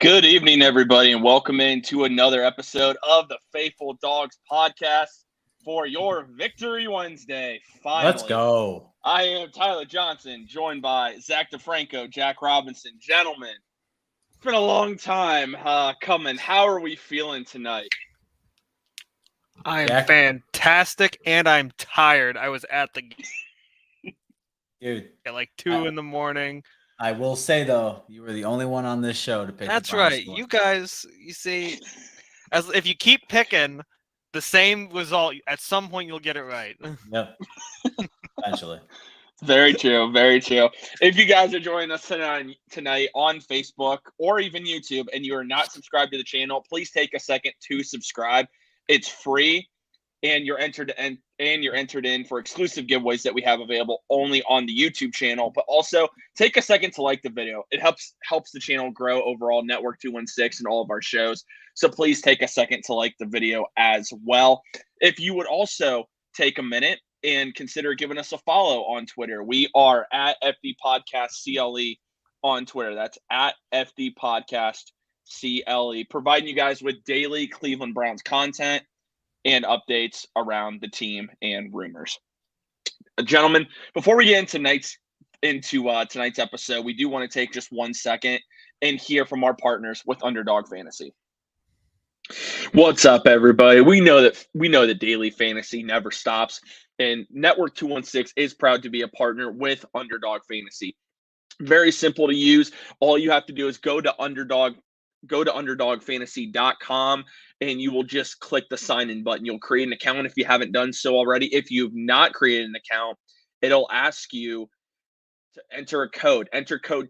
Good evening, everybody, and welcome into another episode of the Faithful Dogs podcast for your Victory Wednesday. Finally, Let's go. I am Tyler Johnson, joined by Zach DeFranco, Jack Robinson. Gentlemen, it's been a long time coming. How are we feeling tonight? I am Jack? fantastic, and I'm tired. I was at the game Dude, at like 2 in the morning. I will say, though, you were the only one on this show to pick That's the final right. score. You guys, you see, as if you keep picking the same result, at some point you'll get it right. Yep. Eventually. Very true. Very true. If you guys are joining us tonight on Facebook or even YouTube and you are not subscribed to the channel, please take a second to subscribe. It's free, and you're entered in for exclusive giveaways that we have available only on the YouTube channel. But also take a second to like the video. It helps the channel grow overall, Network 216 and all of our shows. So please take a second to like the video as well. If you would also take a minute and consider giving us a follow on Twitter. We are at FD Podcast CLE on Twitter. That's at FD Podcast CLE, providing you guys with daily Cleveland Browns content and updates around the team and rumors. Gentlemen, before we get into tonight's episode, we do want to take just 1 second and hear from our partners with Underdog Fantasy. What's up, everybody? We know that daily fantasy never stops, and Network 216 is proud to be a partner with Underdog Fantasy. Very simple to use. All you have to do is go to underdogfantasy.com, and you will just click the sign in button. You'll create an account if you haven't done so already. If you've not created an account, it'll ask you to enter code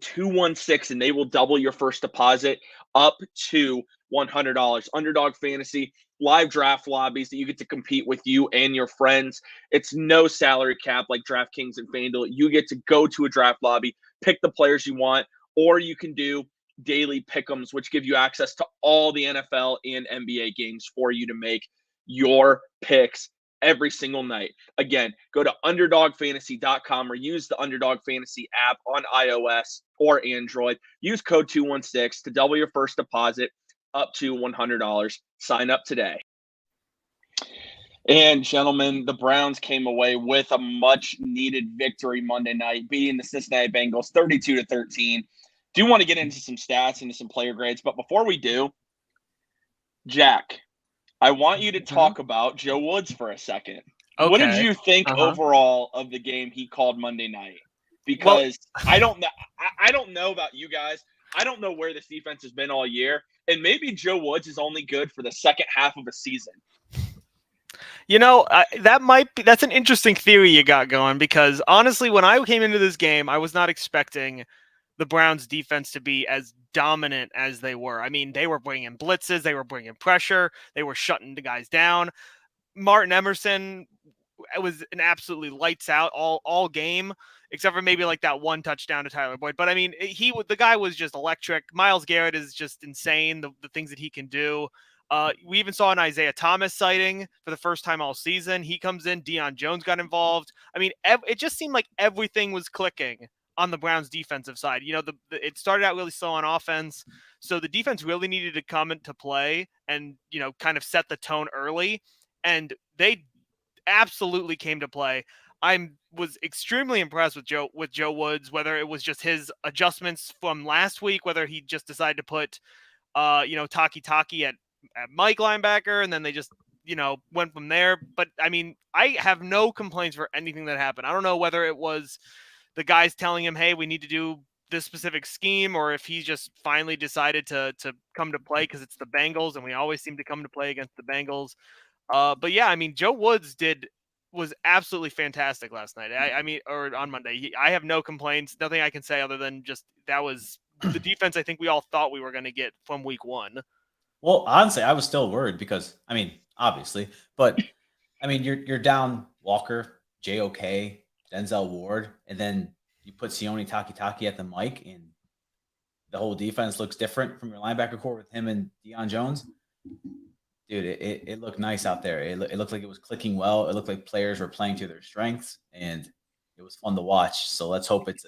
216, and they will double your first deposit up to $100. Underdog Fantasy, live draft lobbies that you get to compete with you and your friends. It's no salary cap like DraftKings and FanDuel. You get to go to a draft lobby, pick the players you want, or you can do daily pick'ems, which give you access to all the NFL and NBA games for you to make your picks every single night. Again, go to underdogfantasy.com or use the Underdog Fantasy app on iOS or Android. Use code 216 to double your first deposit up to $100. Sign up today. And gentlemen, the Browns came away with a much-needed victory Monday night, beating the Cincinnati Bengals 32-13. Do want to get into some stats, into some player grades, but before we do, Jack, I want you to talk about Joe Woods for a second. Okay. What did you think overall of the game he called Monday night? Because I don't know about you guys. I don't know where this defense has been all year, and maybe Joe Woods is only good for the second half of a season. You know, that's an interesting theory you got going, because honestly, when I came into this game, I was not expecting the Browns defense to be as dominant as they were. I mean, they were bringing blitzes, they were bringing pressure, they were shutting the guys down. Martin Emerson was an absolutely lights out all game, except for maybe like that one touchdown to Tyler Boyd. But I mean, the guy was just electric. Myles Garrett is just insane, the things that he can do. We even saw an Isaiah Thomas sighting for the first time all season. He comes in, Deion Jones got involved. I mean, it just seemed like everything was clicking on the Browns defensive side. You know, it started out really slow on offense, so the defense really needed to come into play and, you know, kind of set the tone early, and they absolutely came to play. I was extremely impressed with Joe Woods, whether it was just his adjustments from last week, whether he just decided to put Taki at Mike linebacker, and then they just, you know, went from there. But I mean, I have no complaints for anything that happened. I don't know whether it was the guys telling him, hey, we need to do this specific scheme, or if he just finally decided to come to play because it's the Bengals and we always seem to come to play against the Bengals. But yeah, I mean, Joe Woods was absolutely fantastic last night. Or on Monday. I have no complaints, nothing I can say other than just that was the defense I think we all thought we were going to get from week one. Well, honestly, I was still worried because, I mean, obviously, but I mean, you're down Walker, JOK, Denzel Ward, and then you put Sione Taki at the mic, and the whole defense looks different from your linebacker core with him and Deion Jones. Dude, it looked nice out there. It looked like it was clicking well. It looked like players were playing to their strengths, and it was fun to watch. So let's hope it's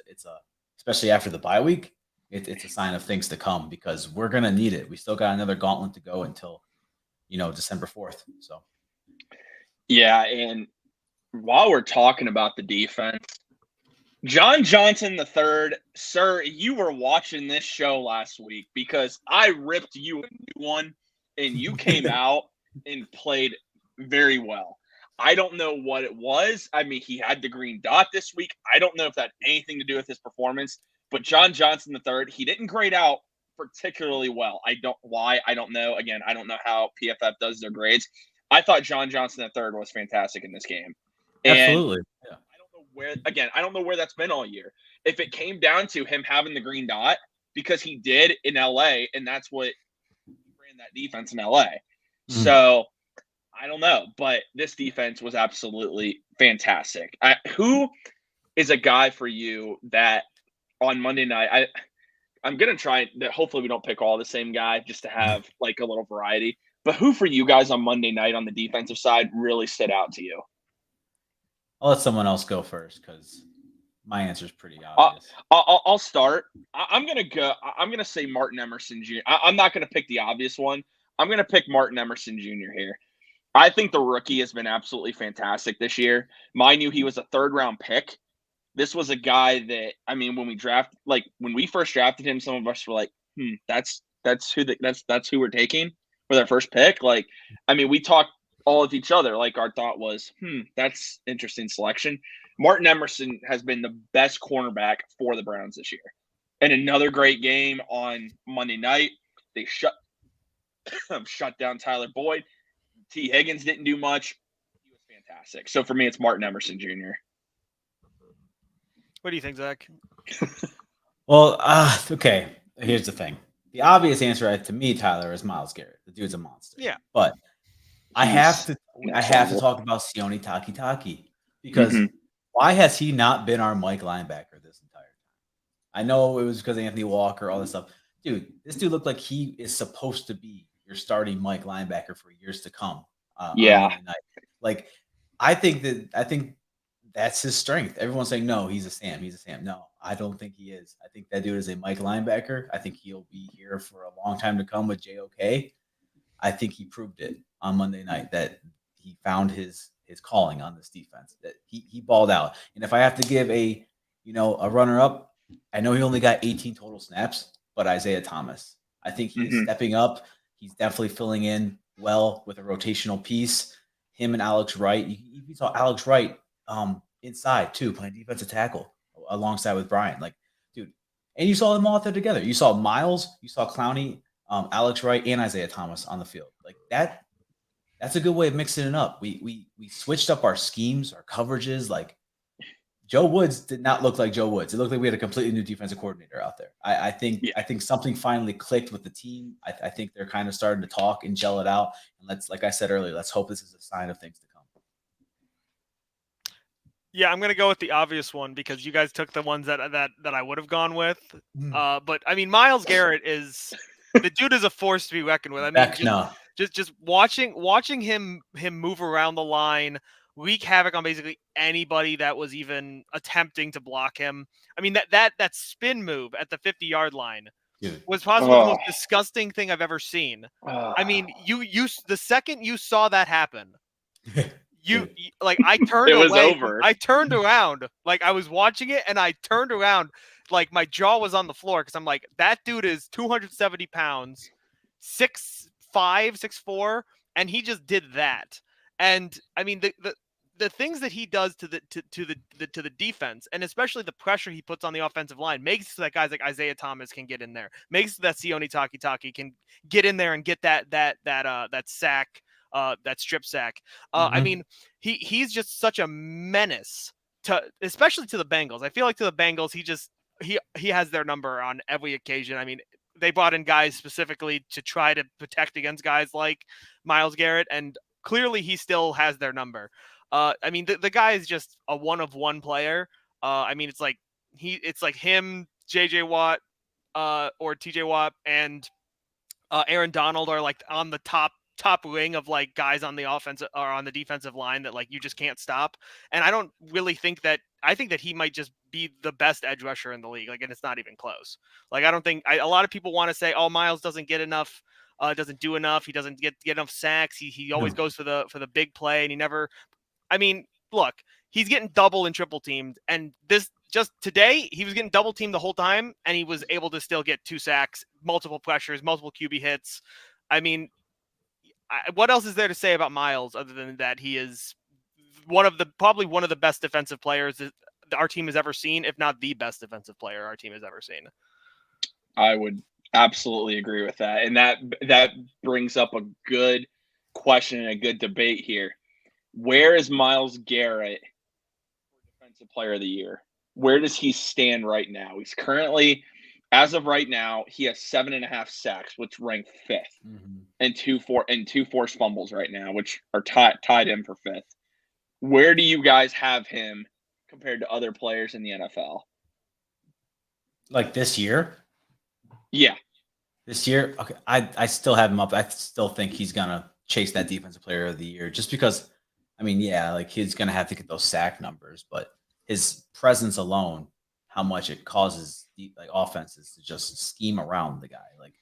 especially after the bye week. it's a sign of things to come because we're gonna need it. We still got another gauntlet to go until December 4th. So Yeah, and while we're talking about the defense, John Johnson III, sir, you were watching this show last week because I ripped you a new one, and you came out and played very well. I don't know what it was. I mean, he had the green dot this week. I don't know if that had anything to do with his performance, but John Johnson III, he didn't grade out particularly well. I don't know. Again, I don't know how PFF does their grades. I thought John Johnson III was fantastic in this game. And absolutely, yeah. I don't know where that's been all year. If it came down to him having the green dot, because he did in LA, and that's what ran that defense in LA. So I don't know, but this defense was absolutely fantastic. Who is a guy for you that on Monday night? I'm gonna try that. Hopefully, we don't pick all the same guy just to have like a little variety. But who for you guys on Monday night on the defensive side really stood out to you? I'll let someone else go first because my answer is pretty obvious. I'll start. I'm gonna say Martin Emerson Jr. I'm not gonna pick the obvious one. I'm gonna pick Martin Emerson Jr. here. I think the rookie has been absolutely fantastic this year. Mind you, he was a third-round pick. This was a guy that, I mean, when we first drafted him, some of us were like, that's who we're taking with our first pick. Like, I mean, we talked all with each other. Like, our thought was, that's interesting selection. Martin Emerson has been the best cornerback for the Browns this year. And another great game on Monday night. They shut down Tyler Boyd. T. Higgins didn't do much. He was fantastic. So for me, it's Martin Emerson Jr. What do you think, Zach? Well, okay. Here's the thing. The obvious answer to me, Tyler, is Myles Garrett. The dude's a monster. Yeah. But I have to talk about Sione Takitaki because why has he not been our Mike linebacker this entire time? I know it was because of Anthony Walker, all this stuff. Dude, this dude looked like he is supposed to be your starting Mike linebacker for years to come. Like, I think that's his strength. Everyone's saying, no, he's a Sam. He's a Sam. No, I don't think he is. I think that dude is a Mike linebacker. I think he'll be here for a long time to come with JOK. I think he proved it on Monday night that he found his calling on this defense, that he balled out. And if I have to give a runner up, I know he only got 18 total snaps, but Isaiah Thomas. I think he is stepping up. He's definitely filling in well with a rotational piece. Him and Alex Wright. You saw Alex Wright inside too, playing defensive tackle alongside with Brian. Like, dude, and you saw them all out there together. You saw Miles, you saw Clowney, Alex Wright, and Isaiah Thomas on the field. Like that. That's a good way of mixing it up. We switched up our schemes, our coverages. Like, Joe Woods did not look like Joe Woods. It looked like we had a completely new defensive coordinator out there. I think something finally clicked with the team. I think they're kind of starting to talk and gel it out. And like I said earlier, let's hope this is a sign of things to come. Yeah, I'm gonna go with the obvious one because you guys took the ones that I would have gone with. But I mean, Myles Garrett is the dude is a force to be reckoned with. I mean, just watching him move around the line, wreak havoc on basically anybody that was even attempting to block him. I mean, that spin move at the 50-yard line was possibly the most disgusting thing I've ever seen. I mean, you the second you saw that happen, I turned it was away. Over. I turned around, like I was watching it, and I turned around, like my jaw was on the floor because I'm like, that dude is 270 pounds, 6'5", 6'4", and he just did that. And I mean, the things that he does to the defense, and especially the pressure he puts on the offensive line, makes so that guys like Isaiah Thomas can get in there, makes so that Sione Takitaki can get in there and get that sack. That strip sack. I mean, he's just such a menace especially to the Bengals. I feel like to the Bengals, he has their number on every occasion. I mean, they brought in guys specifically to try to protect against guys like Myles Garrett, and clearly he still has their number. I mean, the guy is just a one-of-one player. I mean, it's like him, JJ Watt, or TJ Watt, and Aaron Donald are like on the top top ring of like guys on the offense or on the defensive line that like you just can't stop. And I don't really think that. I think that he might just be the best edge rusher in the league. Like, and it's not even close. Like, I don't think a lot of people want to say, oh, Miles doesn't get enough, doesn't do enough. He doesn't get enough sacks. He always goes for the big play, and he never. I mean, look, he's getting double and triple teamed, and this just today he was getting double teamed the whole time, and he was able to still get 2 sacks, multiple pressures, multiple QB hits. I mean, what else is there to say about Miles other than that he is probably one of the best defensive players that our team has ever seen, if not the best defensive player our team has ever seen. I would absolutely agree with that. And that brings up a good question and a good debate here. Where is Myles Garrett for Defensive Player of the Year? Where does he stand right now? He's currently, as of right now, he has 7.5 sacks, which ranked 5th, and two forced fumbles right now, which are tied him for 5th. Where do you guys have him compared to other players in the NFL? Like this year? Yeah. This year? Okay. I still have him up. I still think he's going to chase that Defensive Player of the Year just because, I mean, yeah, like he's going to have to get those sack numbers, but his presence alone, how much it causes like offenses to just scheme around the guy. Like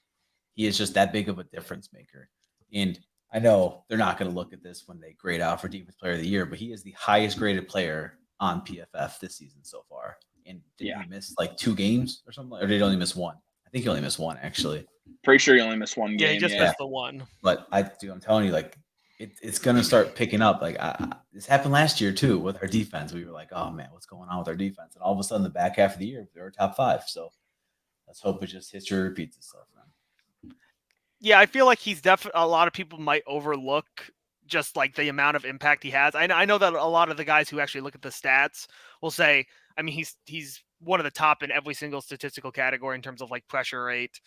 he is just that big of a difference maker. And I know they're not going to look at this when they grade out for Defensive Player of the Year, but he is the highest graded player on PFF this season so far. And did he miss like 2 games or something? Or did he only miss 1? I think he only missed 1 actually. Pretty sure he only missed 1 game. Yeah, he just missed the 1. But I'm telling you, like it's going to start picking up. Like this happened last year too with our defense. We were like, oh man, what's going on with our defense? And all of a sudden, the back half of the year, they were top 5. So let's hope it just history repeats itself, man. Yeah, I feel like he's definitely, a lot of people might overlook just like the amount of impact he has. I know that a lot of the guys who actually look at the stats will say, I mean, he's one of the top in every single statistical category in terms of like pressure rate,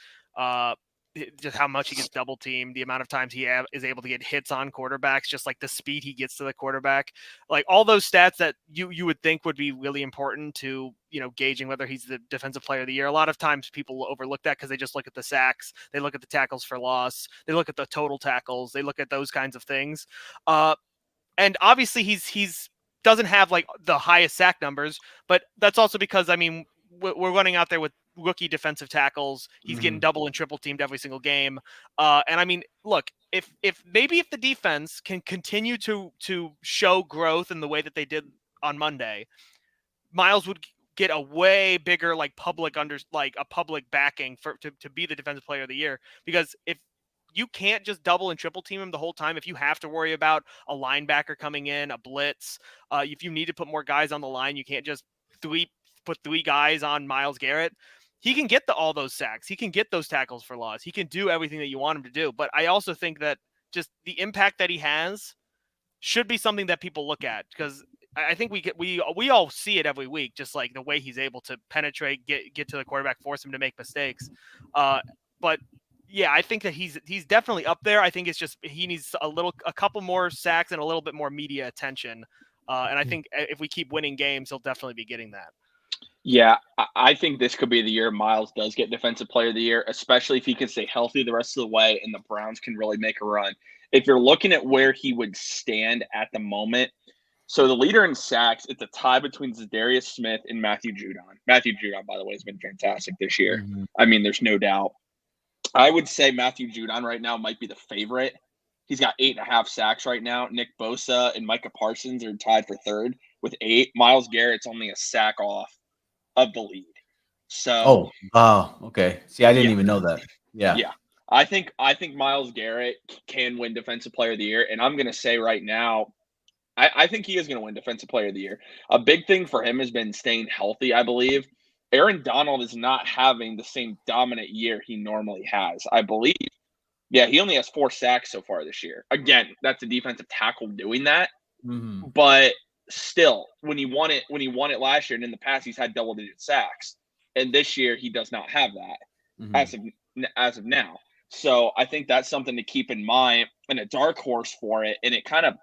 just how much he gets double teamed, the amount of times he is able to get hits on quarterbacks, just like the speed he gets to the quarterback, like all those stats that you would think would be really important to, gauging whether he's the Defensive Player of the Year. A lot of times people overlook that because they just look at the sacks, they look at the tackles for loss, they look at the total tackles, they look at those kinds of things. And obviously he's doesn't have like the highest sack numbers, but that's also because, I mean, we're running out there with rookie defensive tackles. He's getting double and triple teamed every single game. And I mean, look, if the defense can continue to show growth in the way that they did on Monday, Miles would get a way bigger like public backing to be the Defensive Player of the Year. Because if you can't just double and triple team him the whole time, if you have to worry about a linebacker coming in, a blitz, if you need to put more guys on the line, you can't just put 3 guys on Myles Garrett. He can get all those sacks. He can get those tackles for loss. He can do everything that you want him to do. But I also think that just the impact that he has should be something that people look at, because I think we all see it every week, just like the way he's able to penetrate, get to the quarterback, force him to make mistakes. But yeah, I think that he's definitely up there. I think it's just he needs a couple more sacks and a little bit more media attention. And I think if we keep winning games, he'll definitely be getting that. Yeah, I think this could be the year Miles does get Defensive Player of the Year, especially if he can stay healthy the rest of the way and the Browns can really make a run. If you're looking at where he would stand at the moment, so the leader in sacks, it's a tie between Zadarius Smith and Matthew Judon. Matthew Judon, by the way, has been fantastic this year. I mean, there's no doubt. I would say Matthew Judon right now might be the favorite. He's got 8.5 sacks right now. Nick Bosa and Micah Parsons are tied for 3rd with 8. Myles Garrett's only a sack off of the lead. So okay. See, I didn't even know that. Yeah. I think Myles Garrett can win Defensive Player of the Year, and I'm going to say right now, I think he is going to win Defensive Player of the Year. A big thing for him has been staying healthy, I believe. Aaron Donald is not having the same dominant year he normally has, I believe. Yeah, he only has 4 sacks so far this year. Again, that's a defensive tackle doing that. But still, when he won it last year, and in the past he's had double-digit sacks, and this year he does not have that as of now. So I think that's something to keep in mind, and a dark horse for it. And it kind of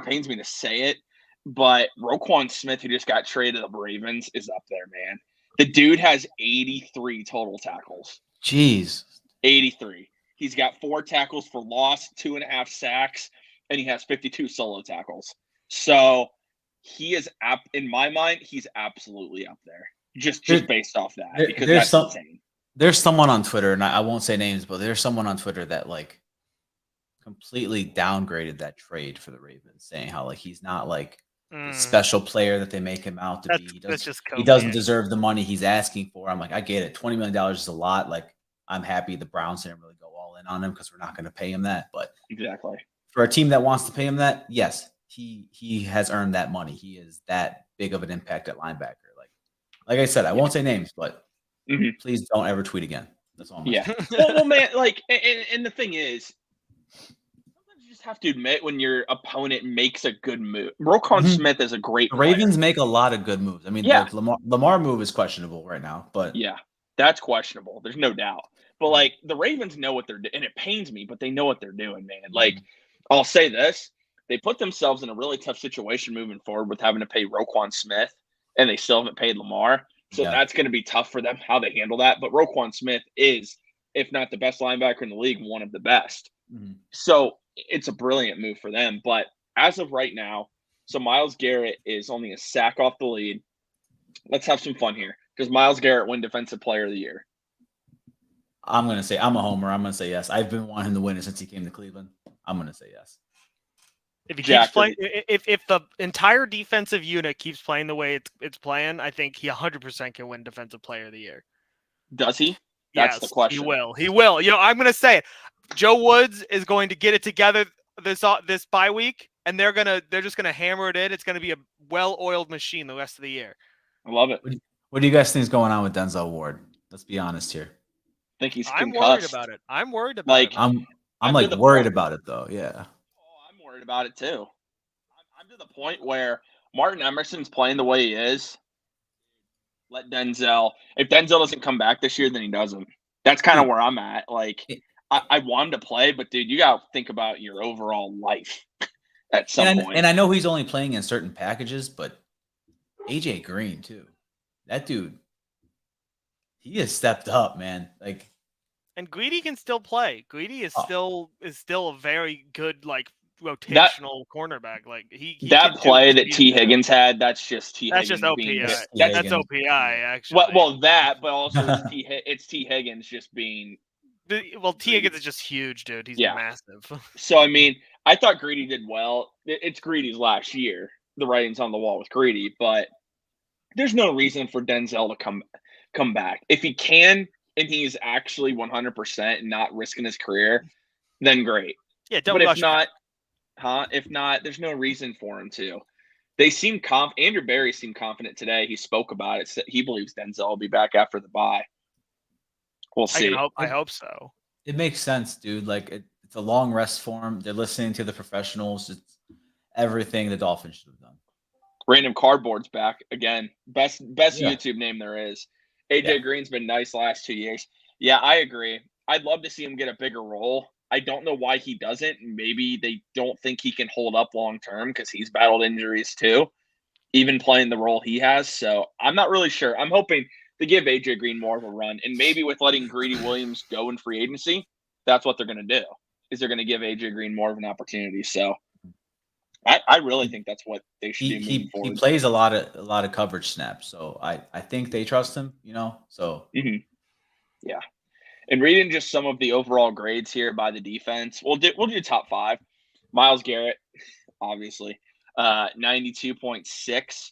pains me to say it, but Roquan Smith, who just got traded to the Ravens, is up there, man. The dude has 83 total tackles. Jeez. 83. He's got 4 tackles for loss, 2.5 sacks, and he has 52 solo tackles. So he is in my mind, he's absolutely up there. Just based off that, because that's insane. There's someone on Twitter, and I won't say names, but there's someone on Twitter that like completely downgraded that trade for the Ravens, saying how like he's not like the special player that they make him out to be. He doesn't deserve the money he's asking for. I'm like, I get it. $20 million is a lot. Like, I'm happy the Browns didn't really go all in on him because we're not going to pay him that. But exactly, for a team that wants to pay him that, yes, he has earned that money. He is that big of an impact at linebacker. Like I said, I won't say names, but please don't ever tweet again. That's all I'm saying. well, man, like, and the thing is, sometimes you just have to admit when your opponent makes a good move. Roquan Smith is a great player. Ravens make a lot of good moves. I mean, the Lamar move is questionable right now, but yeah, that's questionable. There's no doubt. But like the Ravens know what they're doing, and it pains me, but they know what they're doing, man. Like, I'll say this: they put themselves in a really tough situation moving forward with having to pay Roquan Smith, and they still haven't paid Lamar. So that's going to be tough for them how they handle that. But Roquan Smith is, if not the best linebacker in the league, one of the best. So it's a brilliant move for them. But as of right now, so Myles Garrett is only a sack off the lead. Let's have some fun here. Does Myles Garrett win Defensive Player of the Year? I'm going to say, I'm a homer. I'm going to say yes. I've been wanting him to win it since he came to Cleveland. I'm going to say yes. If he keeps playing, if the entire defensive unit keeps playing the way it's playing, I think he 100% can win Defensive Player of the Year. Does he? That's the question. He will. He will. You know, I'm going to say it. Joe Woods is going to get it together this bye week, and they're just gonna hammer it in. It's going to be a well-oiled machine the rest of the year. I love it. What do you guys think is going on with Denzel Ward? Let's be honest here. I think he's concussed. I'm worried about it. I'm like worried about it though. Yeah. I'm worried about it too. I'm to the point where Martin Emerson's playing the way he is. Let Denzel. If Denzel doesn't come back this year, then he doesn't. That's kind of where I'm at. Like, I want him to play, but dude, you got to think about your overall life at some point. And I know he's only playing in certain packages, but AJ Green too. That dude, he has stepped up, man. Like, and Greedy can still play. Greedy is still a very good rotational cornerback. Like he that play that T Higgins had, that's just T. That's Higgins just OPI. That's OPI actually. Well, that, but also it's T Higgins just being. Well, T Higgins is just huge, dude. He's massive. So I mean, I thought Greedy did well. It's Greedy's last year. The writing's on the wall with Greedy, but there's no reason for Denzel to come back. If he can and he's actually 100% and not risking his career, then great. Yeah, don't. But if not, If not, there's no reason for him to. They seem Andrew Berry seemed confident today. He spoke about it. He believes Denzel will be back after the bye. We'll see. I hope so. It makes sense, dude. Like it's a long rest for him. They're listening to the professionals. It's everything the Dolphins should have done. Random Cardboard's back again. Best YouTube name there is. AJ Green's been nice last 2 years. Yeah, I agree. I'd love to see him get a bigger role. I don't know why he doesn't. Maybe they don't think he can hold up long term because he's battled injuries too, even playing the role he has. So I'm not really sure. I'm hoping to give AJ Green more of a run, and maybe with letting Greedy Williams go in free agency, that's what they're going to do. Is they're going to give AJ Green more of an opportunity. So I really think that's what they should do moving forward. He plays a lot of coverage snaps, so I think they trust him. So yeah. And reading just some of the overall grades here by the defense, we'll do top 5. Myles Garrett, obviously, 92.6.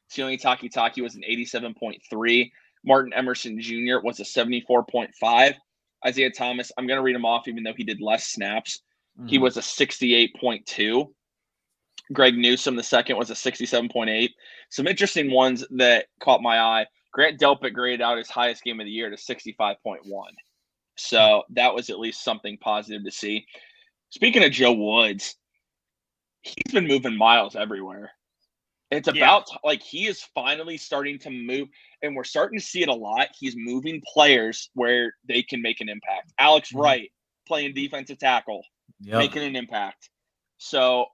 Sione Takitaki was an 87.3. Martin Emerson Jr. was a 74.5. Isaiah Thomas, I'm going to read him off even though he did less snaps. He was a 68.2. Greg Newsome, the second, was a 67.8. Some interesting ones that caught my eye. Grant Delpit graded out his highest game of the year to 65.1. So that was at least something positive to see. Speaking of Joe Woods, he's been moving Myles everywhere. It's about he is finally starting to move, and we're starting to see it a lot. He's moving players where they can make an impact. Alex Wright playing defensive tackle, making an impact. So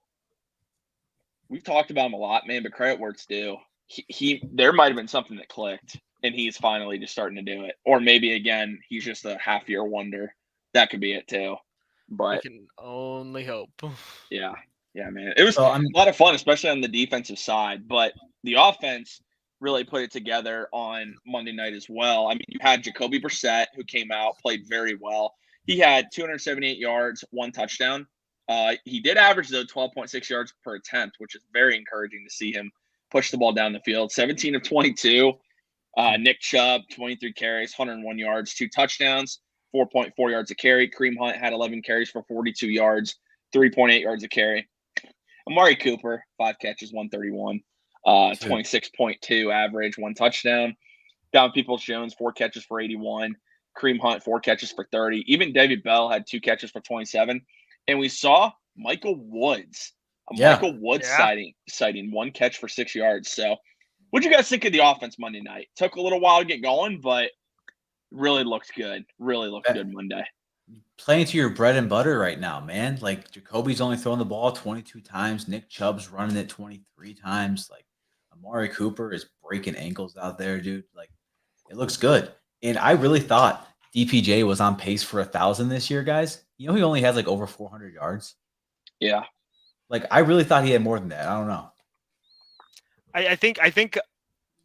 we've talked about him a lot, man, but credit where it's due. There might have been something that clicked, and he's finally just starting to do it. Or maybe, again, he's just a half-year wonder that could be it too. We But can only hope. yeah, man, it was So a lot of fun, especially on the defensive side. But the offense really put it together on Monday night as well. I mean, you had Jacoby Brissett, who came out, played very well. He had 278 yards, 1 touchdown. He did average, though, 12.6 yards per attempt, which is very encouraging to see him push the ball down the field. 17 of 22. Nick Chubb, 23 carries, 101 yards, 2 touchdowns, 4.4 yards a carry. Kareem Hunt had 11 carries for 42 yards, 3.8 yards a carry. Amari Cooper, 5 catches, 131, 26.2 average, 1 touchdown. Down Peoples-Jones, 4 catches for 81. Kareem Hunt, 4 catches for 30. Even David Bell had 2 catches for 27. And we saw Michael Woods, sighting, 1 catch for 6 yards. So what'd you guys think of the offense Monday night? Took a little while to get going, but really looked good. Really looked good Monday. Playing to your bread and butter right now, man. Like Jacoby's only throwing the ball 22 times. Nick Chubb's running it 23 times. Like Amari Cooper is breaking ankles out there, dude. Like it looks good. And I really thought DPJ was on pace for 1,000 this year, guys. You know, he only has like over 400 yards. Yeah. Like I really thought he had more than that. I don't know. I think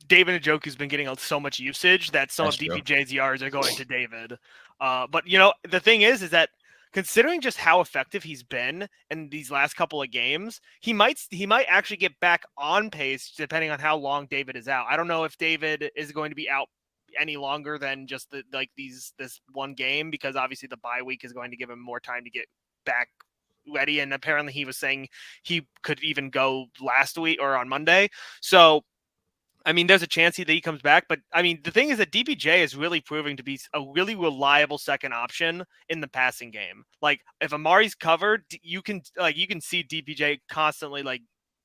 David Njoku's been getting so much usage that some That's of true. DPJ's yards are going to David. But you know, the thing is that considering just how effective he's been in these last couple of games, he might actually get back on pace depending on how long David is out. I don't know if David is going to be out any longer than just this one game, because obviously the bye week is going to give him more time to get back ready. And apparently he was saying he could even go last week or on Monday. So I mean, there's a chance that he comes back, but I mean, the thing is that DPJ is really proving to be a really reliable second option in the passing game. Like, if Amari's covered, you can see DPJ constantly like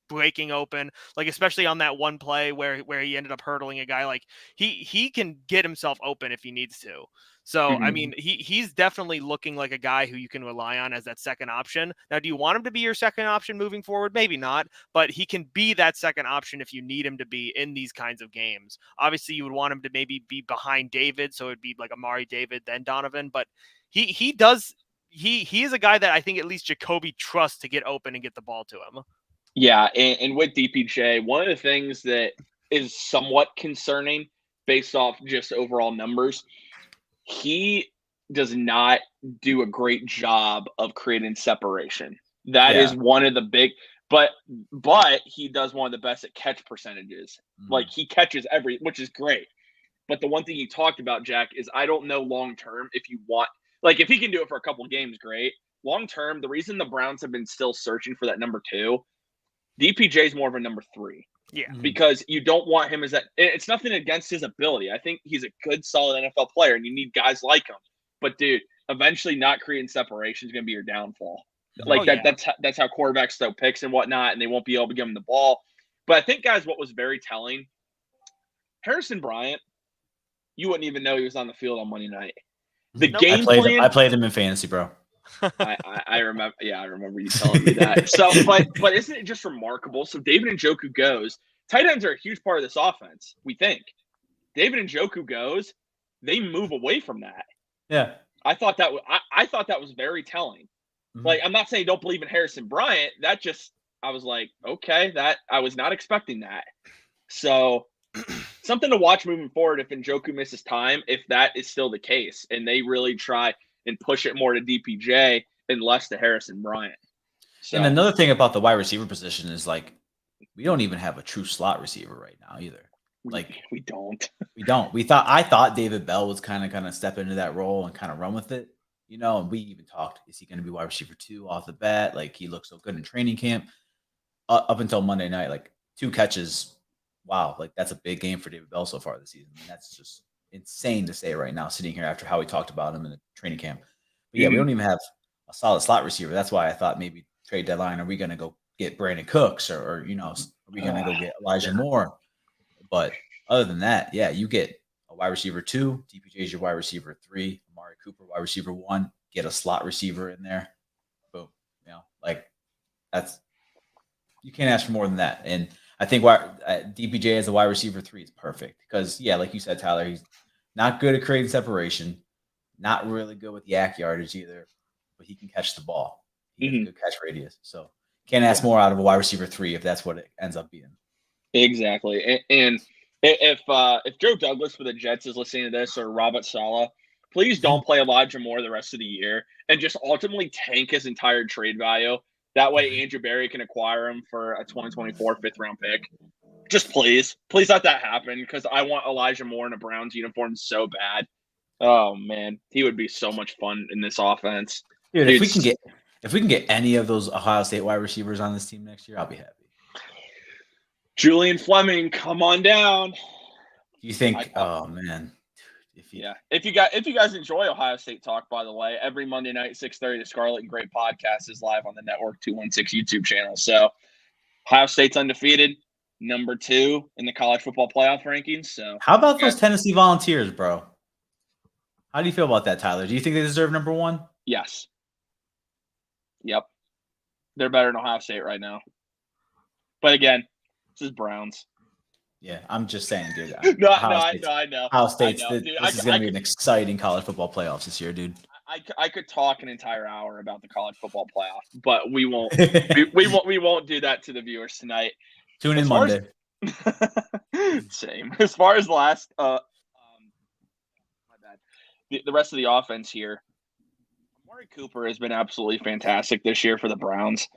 breaking open, like especially on that one play where he ended up hurdling a guy. Like he can get himself open if he needs to. So I mean, he's definitely looking like a guy who you can rely on as that second option. Now, do you want him to be your second option moving forward? Maybe not, but he can be that second option if you need him to be in these kinds of games. Obviously, you would want him to maybe be behind David, so it'd be like Amari, David, then Donovan. But he is a guy that I think at least Jacoby trusts to get open and get the ball to him. Yeah, and with DPJ, one of the things that is somewhat concerning based off just overall numbers, he does not do a great job of creating separation. That is one of the big, but he does one of the best at catch percentages. Like he catches which is great. But the one thing you talked about, Jack, is I don't know long term if you want, like if he can do it for a couple of games, great. Long term, the reason the Browns have been still searching for that number 2, DPJ is more of a number 3. Yeah. Because you don't want him as that. It's nothing against his ability. I think he's a good, solid NFL player, and you need guys like him. But dude, eventually, not creating separation is going to be your downfall. Like that's how quarterbacks throw picks and whatnot, and they won't be able to give him the ball. But I think, guys, what was very telling, Harrison Bryant, you wouldn't even know he was on the field on Monday night. Game plan. I played him in fantasy, bro. I remember. Yeah, I remember you telling me that. So, but isn't it just remarkable? So David Njoku goes. Tight ends are a huge part of this offense. We think David Njoku goes. They move away from that. Yeah, I thought that was very telling. Like, I'm not saying don't believe in Harrison Bryant. That just, I was like, okay, that I was not expecting that. So something to watch moving forward if Njoku misses time, if that is still the case, and they really try and push it more to DPJ and less to Harrison Bryant. So. And another thing about the wide receiver position is like we don't even have a true slot receiver right now either. Like we don't. I thought David Bell was kind of step into that role and kind of run with it. You know, and we even talked, is he going to be wide receiver 2 off the bat? Like he looked so good in training camp up until Monday night, like 2 catches. Wow. Like that's a big game for David Bell so far this season. And that's just insane to say right now, sitting here after how we talked about him in the training camp. But yeah, we don't even have a solid slot receiver. That's why I thought maybe trade deadline, are we going to go get Brandon Cooks or you know, are we going to go get Elijah Moore? But other than that, yeah, you get a wide receiver 2, DPJ is your wide receiver 3, Amari Cooper wide receiver 1, get a slot receiver in there. Boom. You know, like that's, you can't ask for more than that. And I think DPJ as a wide receiver 3 is perfect because, yeah, like you said, Tyler, he's not good at creating separation. Not really good with yak yardage either, but he can catch the ball. He has a good catch radius. So can't ask more out of a wide receiver 3 if that's what it ends up being. Exactly. And if Joe Douglas for the Jets is listening to this, or Robert Saleh, please don't play Elijah Moore the rest of the year and just ultimately tank his entire trade value. That way Andrew Berry can acquire him for a 2024 fifth-round pick. Just please let that happen, because I want Elijah Moore in a Browns uniform so bad. Oh man, he would be so much fun in this offense. Dude, if we can get any of those Ohio State wide receivers on this team next year, I'll be happy. Julian Fleming, come on down. Do you think? Oh man, if you guys enjoy Ohio State talk, by the way, every Monday night 6:30, the Scarlet and Gray podcast is live on the Network 216 YouTube channel. So Ohio State's undefeated, number 2 in the college football playoff rankings. So how about those Tennessee Volunteers, bro? How do you feel about that, Tyler? Do you think they deserve number 1? Yes. Yep. They're better than Ohio State right now. But again, this is Browns. Yeah, I'm just saying, dude. I know. Ohio State's this is going to be an exciting college football playoffs this year, dude. I could talk an entire hour about the college football playoff, but we won't. we won't do that to the viewers tonight. Tune in Monday. Same. As far as last, my bad. The rest of the offense here, Amari Cooper has been absolutely fantastic this year for the Browns.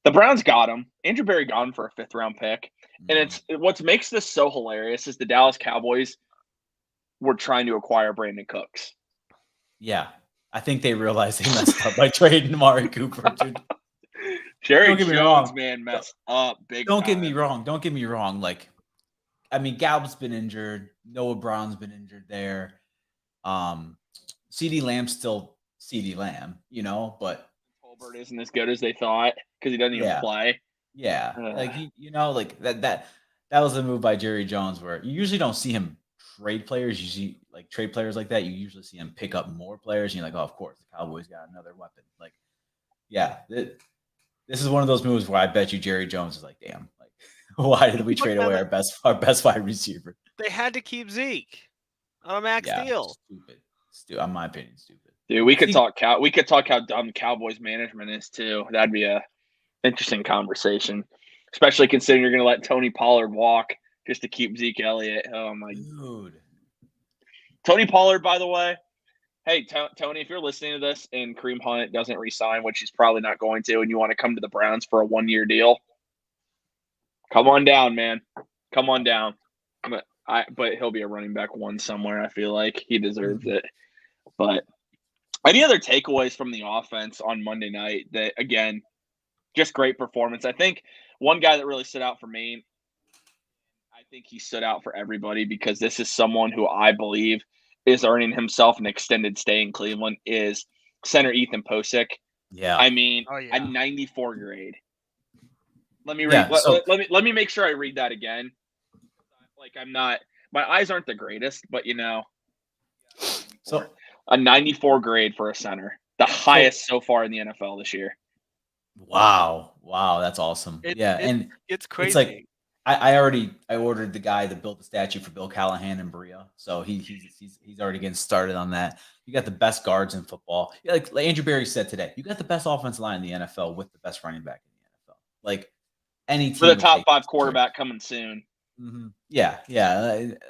The Browns got him. Andrew Berry got him for a 5th-round pick. And what makes this so hilarious is the Dallas Cowboys were trying to acquire Brandon Cooks. Yeah. I think they realized they messed up by trading Amari Cooper, dude. Jerry Jones, man, messed up big time. Don't get me wrong. Like, I mean, Gallup's been injured. Noah Brown's been injured there. CeeDee Lamb's still CeeDee Lamb, but Colbert isn't as good as they thought because he doesn't even play. Yeah, that was a move by Jerry Jones where you usually don't see him trade players. Usually, like trade players like that, you usually see him pick up more players. And you're like, oh, of course, the Cowboys got another weapon. Like, yeah, this is one of those moves where I bet you Jerry Jones is like, damn, like, why did we trade away our best wide receiver? They had to keep Zeke on a max deal. Stupid. In my opinion, stupid. Dude, we could talk how dumb Cowboys management is too. That'd be a interesting conversation, especially considering you're going to let Tony Pollard walk just to keep Zeke Elliott. Oh my dude. Tony Pollard, by the way. Hey, Tony, if you're listening to this and Kareem Hunt doesn't re-sign, which he's probably not going to, and you want to come to the Browns for a 1-year deal, come on down, man. Come on down. But he'll be a running back 1 somewhere. I feel like he deserves it. But any other takeaways from the offense on Monday night? That, again, just great performance. I think one guy that really stood out for me, I think he stood out for everybody because this is someone who I believe is earning himself an extended stay in Cleveland, is center Ethan Posick. Yeah. I mean, a 94 grade. Let me read. Let me make sure I read that again. Like, my eyes aren't the greatest, but So a 94 grade for a center, the highest so far in the NFL this year. Wow, that's awesome. It's crazy. It's like I ordered the guy that built the statue for Bill Callahan in Berea, so he's already getting started on that. You got the best guards in football. Like Andrew Berry said today, you got the best offensive line in the NFL with the best running back in the NFL. Like any team for the top 5 quarterback coming soon. Mm-hmm. Yeah.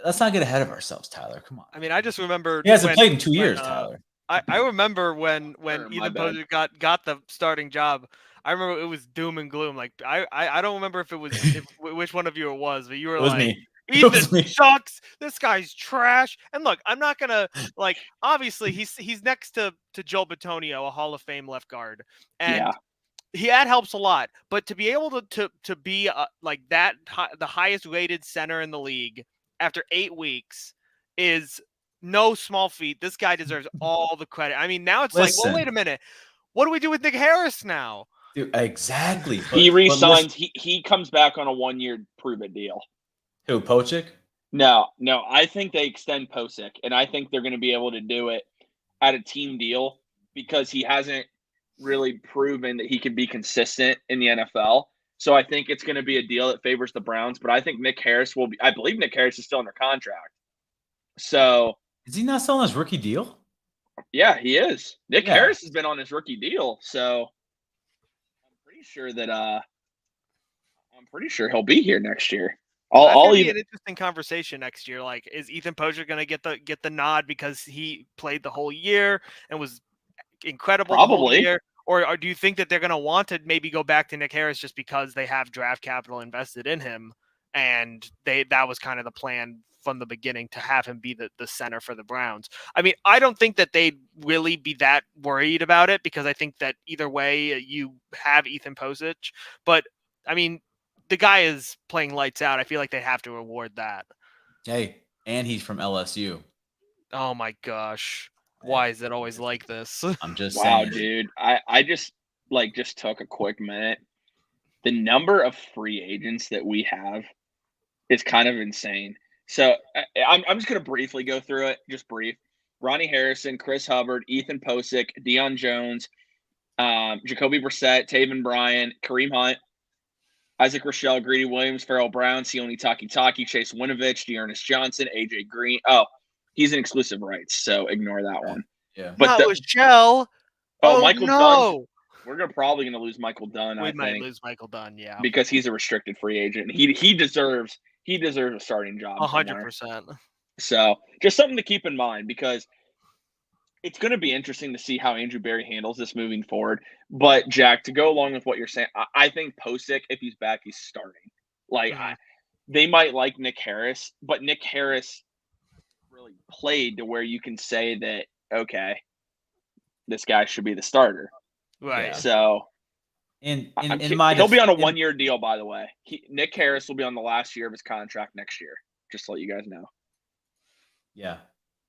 Let's not get ahead of ourselves, Tyler. Come on. I mean, I just remember he hasn't played in 2 years, Tyler. I remember when Ethan Posick got the starting job. I remember it was doom and gloom. Like I don't remember if it was which one of you it was, but you were like, me. Ethan sucks. This guy's trash. And look, I'm not gonna like. Obviously, he's next to Joel Bitonio, a Hall of Fame left guard, and that helps a lot. But to be able to be like that, the highest rated center in the league after 8 weeks is no small feat. This guy deserves all the credit. I mean, now it's like, well, wait a minute. What do we do with Nick Harris now? Dude, exactly. He re-signs. He comes back on a 1-year prove-it deal. Who, Posick? No. I think they extend Posick, and I think they're going to be able to do it at a team deal because he hasn't really proven that he can be consistent in the NFL. So I think it's going to be a deal that favors the Browns. But I think Nick Harris will be. I believe Nick Harris is still under contract. So is he not still on his rookie deal? Yeah, he is. Nick Yeah. Harris has been on his rookie deal, so I'm pretty sure he'll be here next year. That's I'll gonna be even an interesting conversation next year. Like, is Ethan Pocher gonna get the nod because he played the whole year and was incredible the whole probably. year? Or do you think that they're gonna want to maybe go back to Nick Harris just because they have draft capital invested in him, and that was kind of the plan from the beginning to have him be the center for the Browns? I mean, I don't think that they'd really be that worried about it because I think that either way you have Ethan Pocher, but I mean, the guy is playing lights out. I feel like they have to reward that. Hey, and he's from LSU. Oh my gosh. Why is it always like this? I'm just Wow, saying. dude. I just took a quick minute. The number of free agents that we have is kind of insane. So I'm just going to briefly go through it, just brief. Ronnie Harrison, Chris Hubbard, Ethan Posick, Deion Jones, Jacoby Brissett, Taven Bryan, Kareem Hunt, Isaac Rochelle, Greedy Williams, Farrell Brown, Sione Takitaki, Chase Winovich, Dearness Johnson, AJ Green. Oh, he's an exclusive rights, so ignore that one. Yeah. But not Rochelle. Oh, Michael no. Dunn. We're probably going to lose Michael Dunn, We I might think. lose Michael Dunn, yeah. Because he's a restricted free agent. He deserves a starting job 100%. So just something to keep in mind because it's going to be interesting to see how Andrew Berry handles this moving forward. But Jack, to go along with what you're saying, I think Posick, if he's back, he's starting. Like they might like Nick Harris, but Nick Harris really played to where you can say that, okay, this guy should be the starter. Right. So in he'll be on a 1-year deal, by the way. Nick Harris will be on the last year of his contract next year, just to let you guys know. Yeah.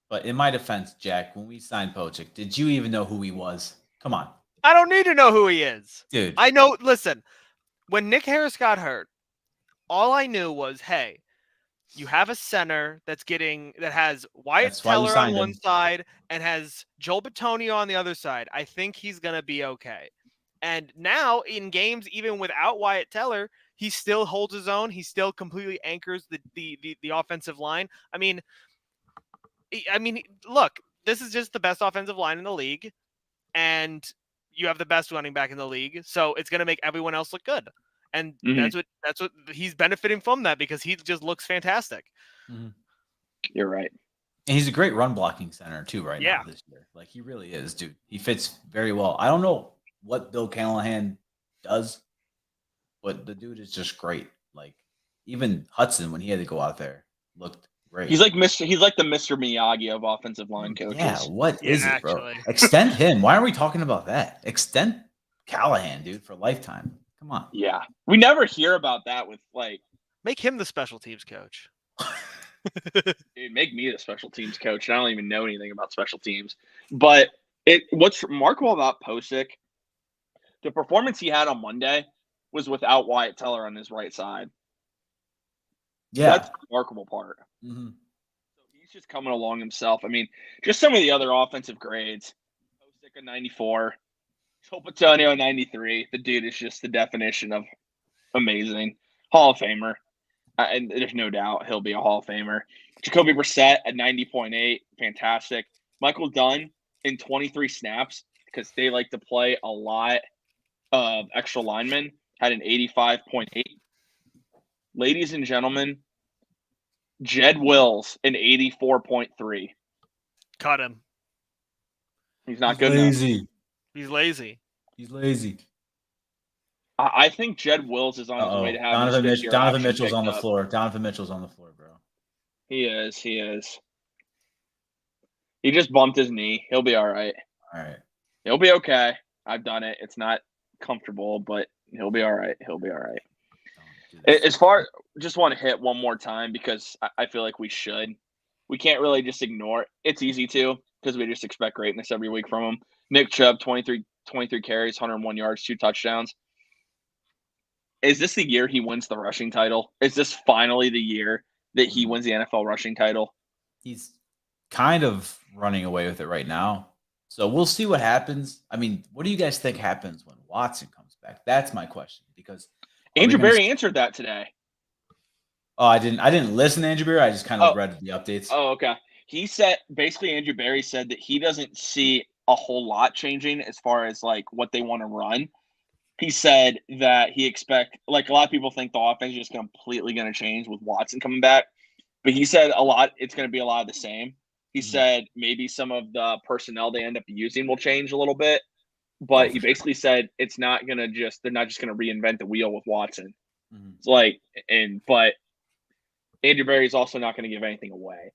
But in my defense, Jack, when we signed Posick, did you even know who he was? Come on. I don't need to know who he is. Dude. I know, listen, when Nick Harris got hurt, all I knew was, hey, you have a center that has Wyatt Teller on one side and has Joel Bitonio on the other side. I think he's going to be okay. And now in games, even without Wyatt Teller, he still holds his own. He still completely anchors the offensive line. I mean, look, this is just the best offensive line in the league, and you have the best running back in the league, so it's going to make everyone else look good. And that's what he's benefiting from, that because he just looks fantastic. Mm-hmm. You're right. And he's a great run blocking center too now this year. Like, he really is, dude. He fits very well. I don't know what Bill Callahan does, but the dude is just great. Like, even Hudson, when he had to go out there, looked great. He's like the Mr. Miyagi of offensive line coaches. Yeah, what is it, bro? Extend him. Why are we talking about that? Extend Callahan, dude, for a lifetime. Come on. Yeah. We never hear about that with, like, make him the special teams coach. Dude, make me the special teams coach. I don't even know anything about special teams. But what's remarkable about Posick, the performance he had on Monday was without Wyatt Teller on his right side. Yeah. That's the remarkable part. Mm-hmm. So he's just coming along himself. I mean, just some of the other offensive grades. Posick a 94. Joel Bitonio a 93. The dude is just the definition of amazing. Hall of Famer. And there's no doubt he'll be a Hall of Famer. Jacoby Brissett at 90.8. Fantastic. Michael Dunn in 23 snaps, because they like to play a lot of extra linemen, had an 85.8. Ladies and gentlemen, Jed Wills an 84.3. Cut him. He's not good enough. He's lazy. He's lazy. I think Jed Wills is on his way to have Donovan Mitchell's on the floor. Donovan Mitchell's on the floor, bro. He is. He just bumped his knee. He'll be all right. All right. He'll be okay. I've done it. It's not comfortable, but he'll be all right. Just want to hit one more time because I feel like we should. We can't really just ignore it. It's easy to because we just expect greatness every week from him. Nick Chubb, 23 carries, 101 yards, 2 touchdowns. Is this the year he wins the rushing title? Is this finally the year that he wins the NFL rushing title? He's kind of running away with it right now. So we'll see what happens. I mean, what do you guys think happens when Watson comes back? That's my question, because Andrew Berry answered that today. Oh, I didn't listen to Andrew Berry. I just kind of read the updates. Oh, okay. he said basically Andrew Berry said that he doesn't see a whole lot changing as far as like what they want to run. He said that he expect like a lot of people think the offense is just completely going to change with Watson coming back, but he said it's going to be a lot of the same. He said maybe some of the personnel they end up using will change a little bit, but he basically said it's not going to they're not just going to reinvent the wheel with Watson. It's like, but Andrew Berry is also not going to give anything away.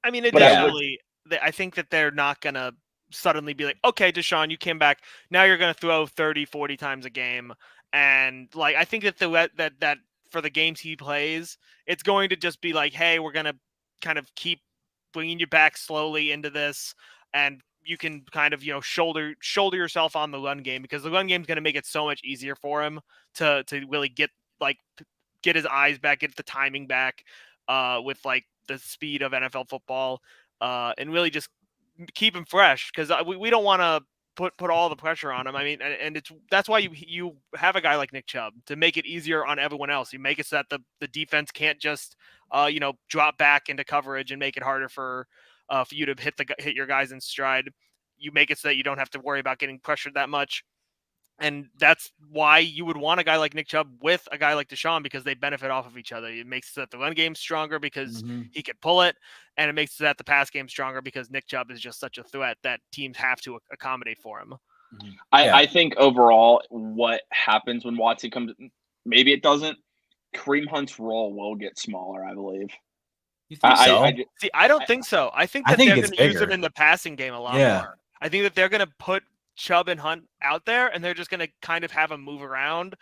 I mean, I think that they're not going to suddenly be like, okay, Deshaun, you came back. Now you're going to throw 30, 40 times a game. And like, I think that that for the games he plays, it's going to just be like, hey, we're going to kind of keep bringing you back slowly into this. And you can kind of, shoulder yourself on the run game, because the run game is going to make it so much easier for him to really get his eyes back, get the timing back with like the speed of NFL football, and really just keep him fresh, because we don't want to put all the pressure on him. I mean, and that's why you have a guy like Nick Chubb to make it easier on everyone else. You make it so that the defense can't just drop back into coverage and make it harder for you to hit your guys in stride. You make it so that you don't have to worry about getting pressured that much. And that's why you would want a guy like Nick Chubb with a guy like Deshaun, because they benefit off of each other. It makes it that the run game stronger because he can pull it, and it makes it that the pass game stronger because Nick Chubb is just such a threat that teams have to accommodate for him. I think overall what happens when Watson comes, maybe it doesn't, Kareem Hunt's role will get smaller, I believe. You think so? I don't think so. I think they're going to use him in the passing game a lot more. I think that they're going to put Chubb and Hunt out there, and they're just going to kind of have him move around,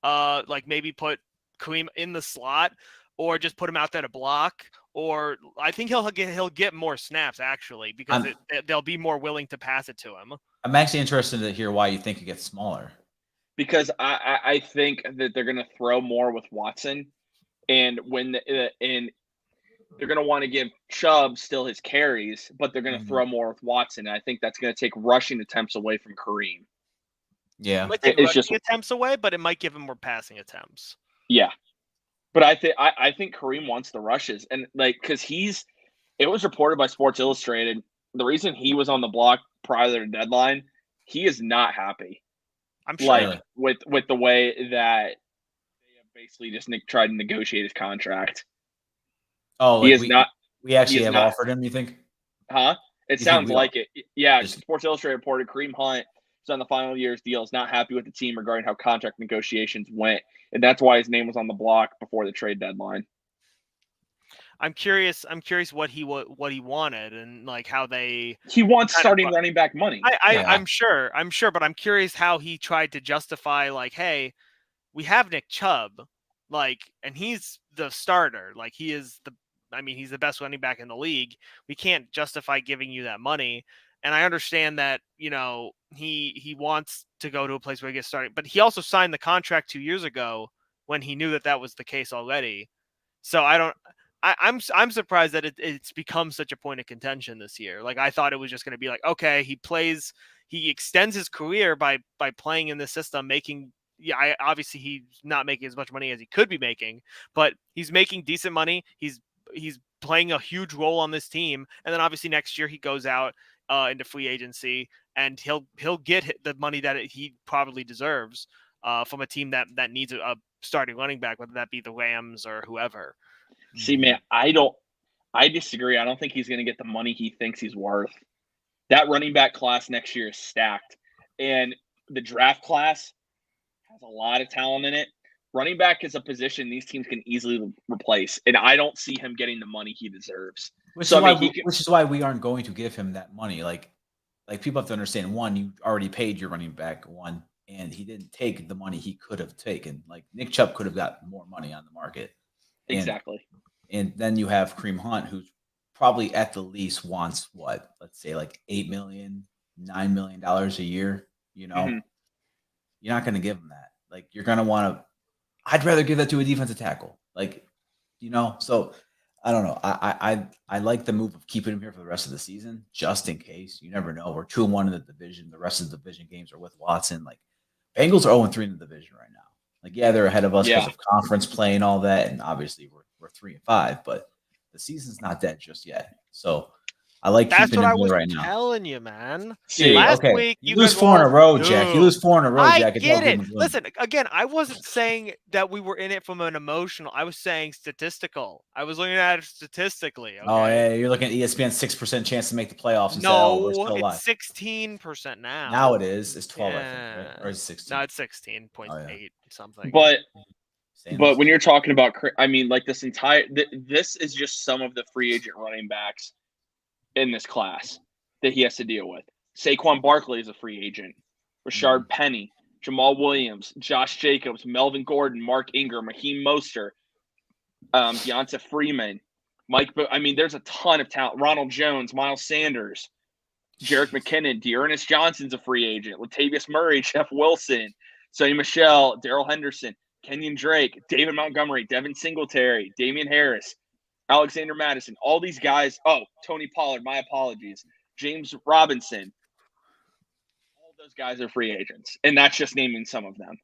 like maybe put Kareem in the slot, or just put him out there to block. Or I think he'll get more snaps actually, because they'll be more willing to pass it to him. I'm actually interested to hear why you think it gets smaller. Because I think that they're going to throw more with Watson, and they're going to want to give Chubb still his carries, but they're going to throw more with Watson. And I think that's going to take rushing attempts away from Kareem. Yeah, it might take rushing attempts away, but it might give him more passing attempts. Yeah, but I think Kareem wants the rushes, and like because it was reported by Sports Illustrated, the reason he was on the block prior to the deadline, he is not happy. I'm sure, like with the way that they have basically just tried to negotiate his contract. Oh, he is not. We actually have offered him. You think? Huh? It sounds like it. Yeah. Sports Illustrated reported Kareem Hunt is on the final year's deal. Is not happy with the team regarding how contract negotiations went, and that's why his name was on the block before the trade deadline. I'm curious what he wanted, and like how he wants starting running back money. I'm sure, but I'm curious how he tried to justify like, hey, we have Nick Chubb, like, and he's the starter, like he's the best running back in the league. We can't justify giving you that money. And I understand that, he wants to go to a place where he gets started, but he also signed the contract 2 years ago when he knew that was the case already. So I'm surprised that it's become such a point of contention this year. Like, I thought it was just going to be like, okay, he extends his career by playing in this system, obviously he's not making as much money as he could be making, but he's making decent money. He's playing a huge role on this team. And then obviously next year he goes out into free agency, and he'll get the money that he probably deserves from a team that needs a starting running back, whether that be the Rams or whoever. See, man, I disagree. I don't think he's going to get the money he thinks he's worth. That running back class next year is stacked, and the draft class has a lot of talent in it. Running back is a position these teams can easily replace, and I don't see him getting the money he deserves. Which is why we aren't going to give him that money. Like people have to understand, one, you already paid your running back one, and he didn't take the money he could have taken. Like Nick Chubb could have got more money on the market. Exactly. And then you have Kareem Hunt, who's probably at the least wants let's say like $8 million, $9 million a year. You're not going to give him that. Like, you're going to want to. I'd rather give that to a defensive tackle. Like, so I don't know. I like the move of keeping him here for the rest of the season, just in case. You never know. We're 2-1 in the division. The rest of the division games are with Watson. Like, Bengals are 0-3 in the division right now. Like, yeah, they're ahead of us because of conference play and all that, and obviously we're 3-5. But the season's not dead just yet. So I like That's keeping what him I here was right now. telling you, man. See, Last okay, week you you lose guys 4 in a all row, Jack. You knew. lose 4 in a row, I Jack. It's all get doom it. and gloom. Listen, again, I wasn't saying that we were in it from an emotional. I was saying statistical. I was looking at it statistically. Okay? Oh yeah, you're looking at ESPN's 6% chance to make the playoffs and say, "Oh, we're No, still alive." it's 16% now. Now it is. It's 12, I think, right? Yeah. Or is it 16? No, it's 16.8 Oh, yeah. something. but Sanders. when you're talking about, I mean, like this entire this is just some of the free agent running backs in this class that he has to deal with. Saquon Barkley is a free agent. Rashard Penny, Jamal Williams, Josh Jacobs, Melvin Gordon, Mark Ingram, Raheem Mostert, Deonta Freeman, I mean, there's a ton of talent. Ronald Jones, Miles Sanders, Jerick McKinnon, Dearness Johnson's a free agent. Latavius Murray, Jeff Wilson, Sonny Michel, Darrell Henderson, Kenyon Drake, David Montgomery, Devin Singletary, Damian Harris, Alexander Madison, all these guys. Oh, Tony Pollard, my apologies. James Robinson. All those guys are free agents. And that's just naming some of them.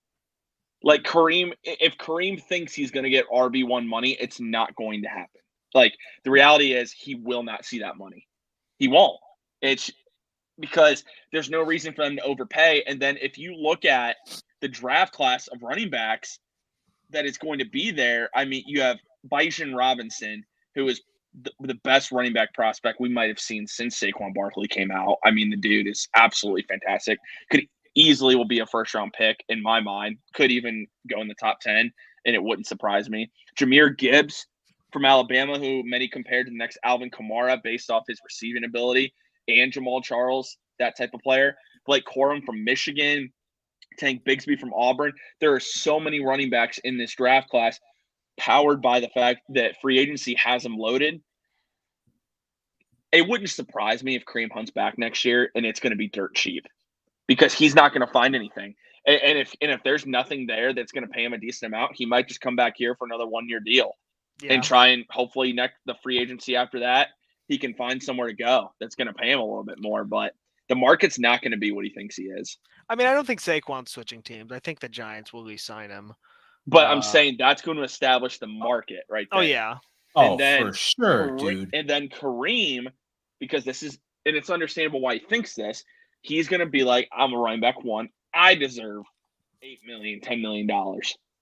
Like Kareem, if Kareem thinks he's going to get RB1 money, it's not going to happen. Like the reality is he will not see that money. He won't. It's because there's no reason for them to overpay. And then if you look at the draft class of running backs that is going to be there, I mean, you have Bijan Robinson, who is the best running back prospect we might have seen since Saquon Barkley came out. I mean, the dude is absolutely fantastic. Could easily will be a first-round pick in my mind. Could even go in the top 10, and it wouldn't surprise me. Jahmyr Gibbs from Alabama, who many compared to the next Alvin Kamara based off his receiving ability, and Jamal Charles, that type of player. Blake Corum from Michigan, Tank Bigsby from Auburn. There are so many running backs in this draft class powered by the fact that free agency has them loaded. It wouldn't surprise me if Kareem Hunt's back next year and it's going to be dirt cheap because he's not going to find anything. And if there's nothing there that's going to pay him a decent amount, he might just come back here for another 1-year deal and try and hopefully the free agency after that, he can find somewhere to go that's going to pay him a little bit more. But the market's not going to be what he thinks he is. I mean, I don't think Saquon's switching teams. I think the Giants will re-sign him. But I'm saying that's going to establish the market right there. Oh, yeah. Oh, for sure, dude. And then Kareem, because this is, and it's understandable why he thinks this, he's going to be like, I'm a running back one. I deserve $8 million, $10 million.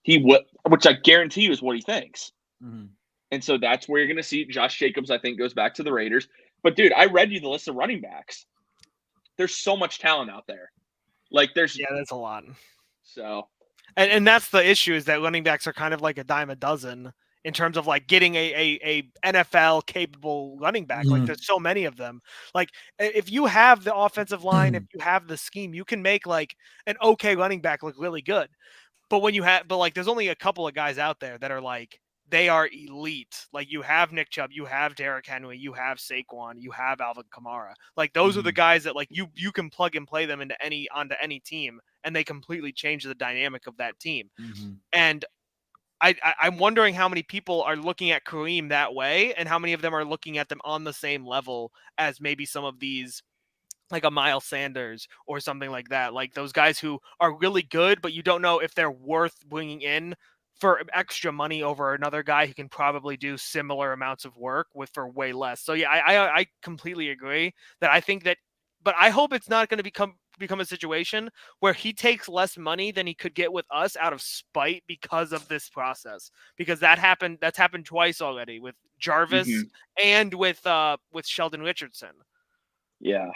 He would, which I guarantee you is what he thinks. Mm-hmm. And so that's where you're going to see Josh Jacobs, I think, goes back to the Raiders. But, dude, I read you the list of running backs. There's so much talent out there. Like, there's... Yeah, that's a lot. So... And that's the issue is that running backs are kind of like a dime a dozen in terms of like getting a NFL capable running back. Like there's so many of them. Like if you have the offensive line, if you have the scheme, you can make like an okay running back look really good. But when you have, there's only a couple of guys out there that are like, they are elite. Like you have Nick Chubb, you have Derrick Henry, you have Saquon, you have Alvin Kamara. Like those are the guys that like you can plug and play them onto any team, and they completely change the dynamic of that team. And I'm wondering how many people are looking at Kareem that way, and how many of them are looking at them on the same level as maybe some of these, like a Miles Sanders or something like that. Like those guys who are really good, but you don't know if they're worth bringing in for extra money over another guy who can probably do similar amounts of work for way less. So yeah, I completely agree that I think that, but I hope it's not going to become a situation where he takes less money than he could get with us out of spite because of this process. Because that's happened twice already with Jarvis and with Sheldon Richardson. Yeah.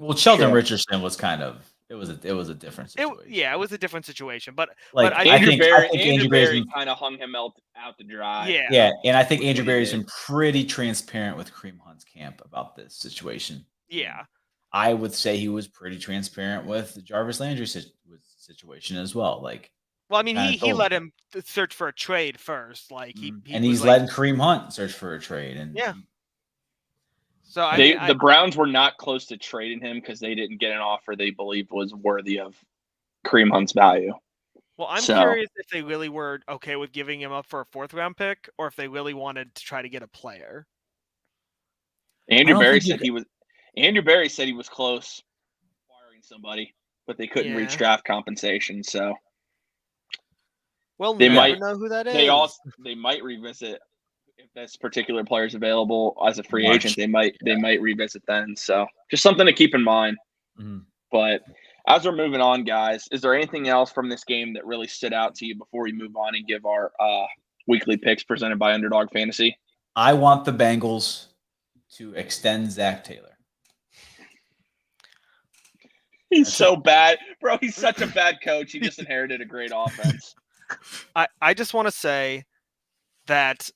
Well, Sheldon Richardson was kind of it was a different situation. It was a different situation, but like but Andrew Andrew Berry kind of hung him out to dry. Yeah, and I think Andrew Berry's been pretty transparent with Kareem Hunt's camp about this situation. Yeah, I would say he was pretty transparent with the Jarvis Landry situation as well. Like, well, I mean, he let him search for a trade first. Like he's letting Kareem Hunt search for a trade, and so the Browns were not close to trading him because they didn't get an offer they believed was worthy of Kareem Hunt's value. Well, I'm curious if they really were okay with giving him up for a 4th-round pick, or if they really wanted to try to get a player. Andrew Berry said he was close to acquiring somebody, but they couldn't reach draft compensation. So, well, they might know who that is. They might revisit if this particular player is available as a free March. agent, they might revisit then. So just something to keep in mind. Mhm. But as we're moving on, guys, is there anything else from this game that really stood out to you before we move on and give our weekly picks presented by Underdog Fantasy? I want the Bengals to extend Zach Taylor. He's so bad, bro. He's such a bad coach. He just inherited a great offense. I just want to say that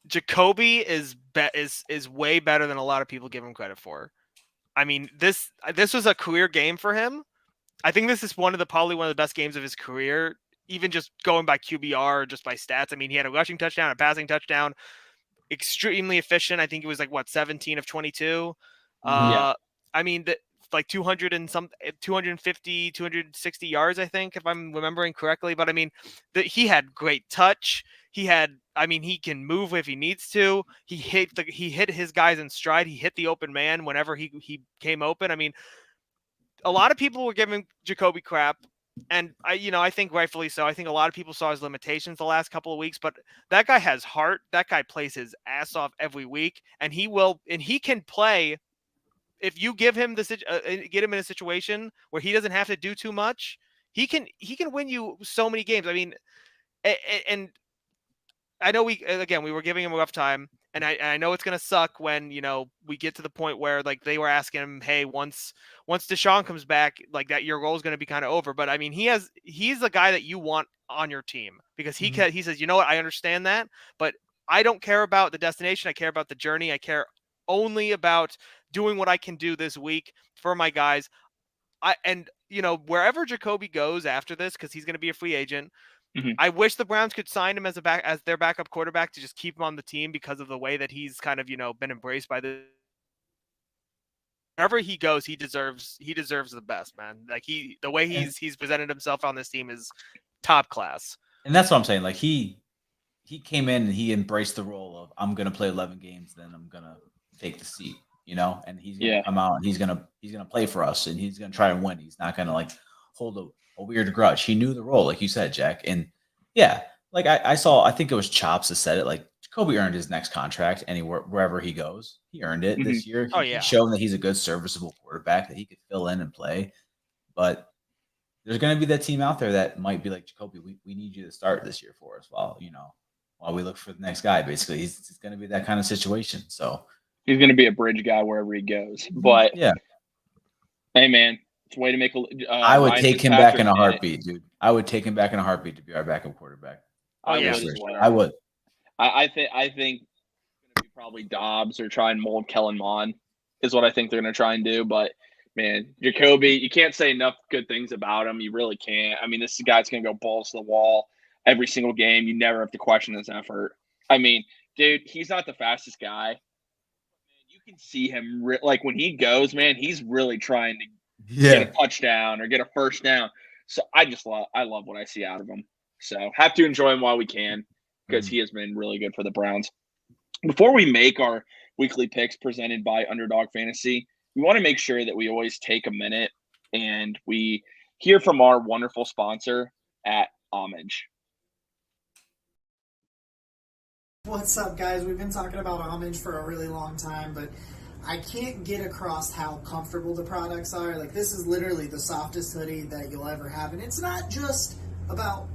Jacoby is way better than a lot of people give him credit for. I mean, this was a career game for him. I think this is probably one of the best games of his career, even just going by QBR or just by stats. I mean, he had a rushing touchdown, a passing touchdown, extremely efficient. I think it was like 17 of 22. Yeah. I mean, like 250, 260 yards, I think, if I'm remembering correctly. But I mean, he had great touch. He can move if he needs to. He hit his guys in stride. He hit the open man whenever he came open. I mean, a lot of people were giving Jacoby crap, and I think rightfully so. I think a lot of people saw his limitations the last couple of weeks, but that guy has heart. That guy plays his ass off every week, and he can play. If you give him get him in a situation where he doesn't have to do too much, he can win you so many games. I mean, and I know we were giving him a rough time, and I know it's gonna suck when we get to the point where like they were asking him, hey, once Deshaun comes back, like that your role is gonna be kind of over. But I mean, he's the guy that you want on your team because he says, you know what, I understand that, but I don't care about the destination. I care about the journey. I care only about doing what I can do this week for my guys. Wherever Jacoby goes after this, because he's going to be a free agent, I wish the Browns could sign him as their backup quarterback to just keep him on the team because of the way that he's kind of been embraced by the. Wherever he goes, he deserves the best, man. Like the way he's presented himself on this team is top class. And that's what I'm saying. Like he came in and he embraced the role of I'm gonna play 11 games, then I'm gonna take the seat, and he's gonna come out and he's gonna play for us and he's gonna try and win. He's not gonna like hold a weird grudge. He knew the role, like you said, Jack. And yeah, like I think it was Chops that said it. Like Jacoby earned his next contract wherever he goes. He earned it this year. He's shown that he's a good, serviceable quarterback that he could fill in and play. But there's going to be that team out there that might be like, Jacoby, we need you to start this year for us while we look for the next guy. Basically, it's going to be that kind of situation. So he's going to be a bridge guy wherever he goes. But yeah, hey, man, it's a way to make a. I would take him back in a heartbeat, dude. I would take him back in a heartbeat to be our backup quarterback. I would. I think it's going to be probably Dobbs or try and mold Kellen Mond is what I think they're going to try and do. But man, Jacoby, you can't say enough good things about him. You really can't. I mean, this is a guy that's going to go balls to the wall every single game. You never have to question his effort. I mean, dude, he's not the fastest guy. You can see him like when he goes, man, he's really trying to get a touchdown or get a first down. So I love what I see out of him. So have to enjoy him while we can because he has been really good for the Browns. Before we make our weekly picks presented by Underdog Fantasy, we want to make sure that we always take a minute and we hear from our wonderful sponsor at Homage. What's up, guys? We've been talking about Homage for a really long time, but I can't get across how comfortable the products are. Like, this is literally the softest hoodie that you'll ever have, and it's not just about,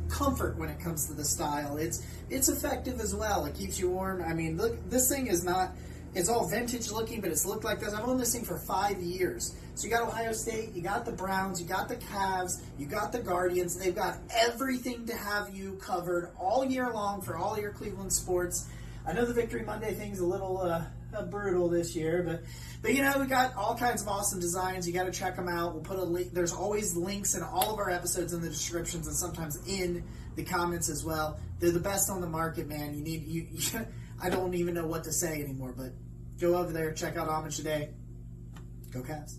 comfort when it comes to the style. It's effective as well. It keeps you warm. I mean, look, this thing is not, it's all vintage looking, but it's looked like this. I've owned this thing for 5 years. So you got Ohio State, you got the Browns, you got the Cavs, you got the Guardians. They've got everything to have you covered all year long for all your Cleveland sports. I know the Victory Monday thing's a little brutal this year, but we got all kinds of awesome designs. You got to check them out. We'll put a link. There's always links in all of our episodes in the descriptions and sometimes in the comments as well. They're the best on the market, man. I don't even know what to say anymore, but go over there, check out Homage today. Go Cavs.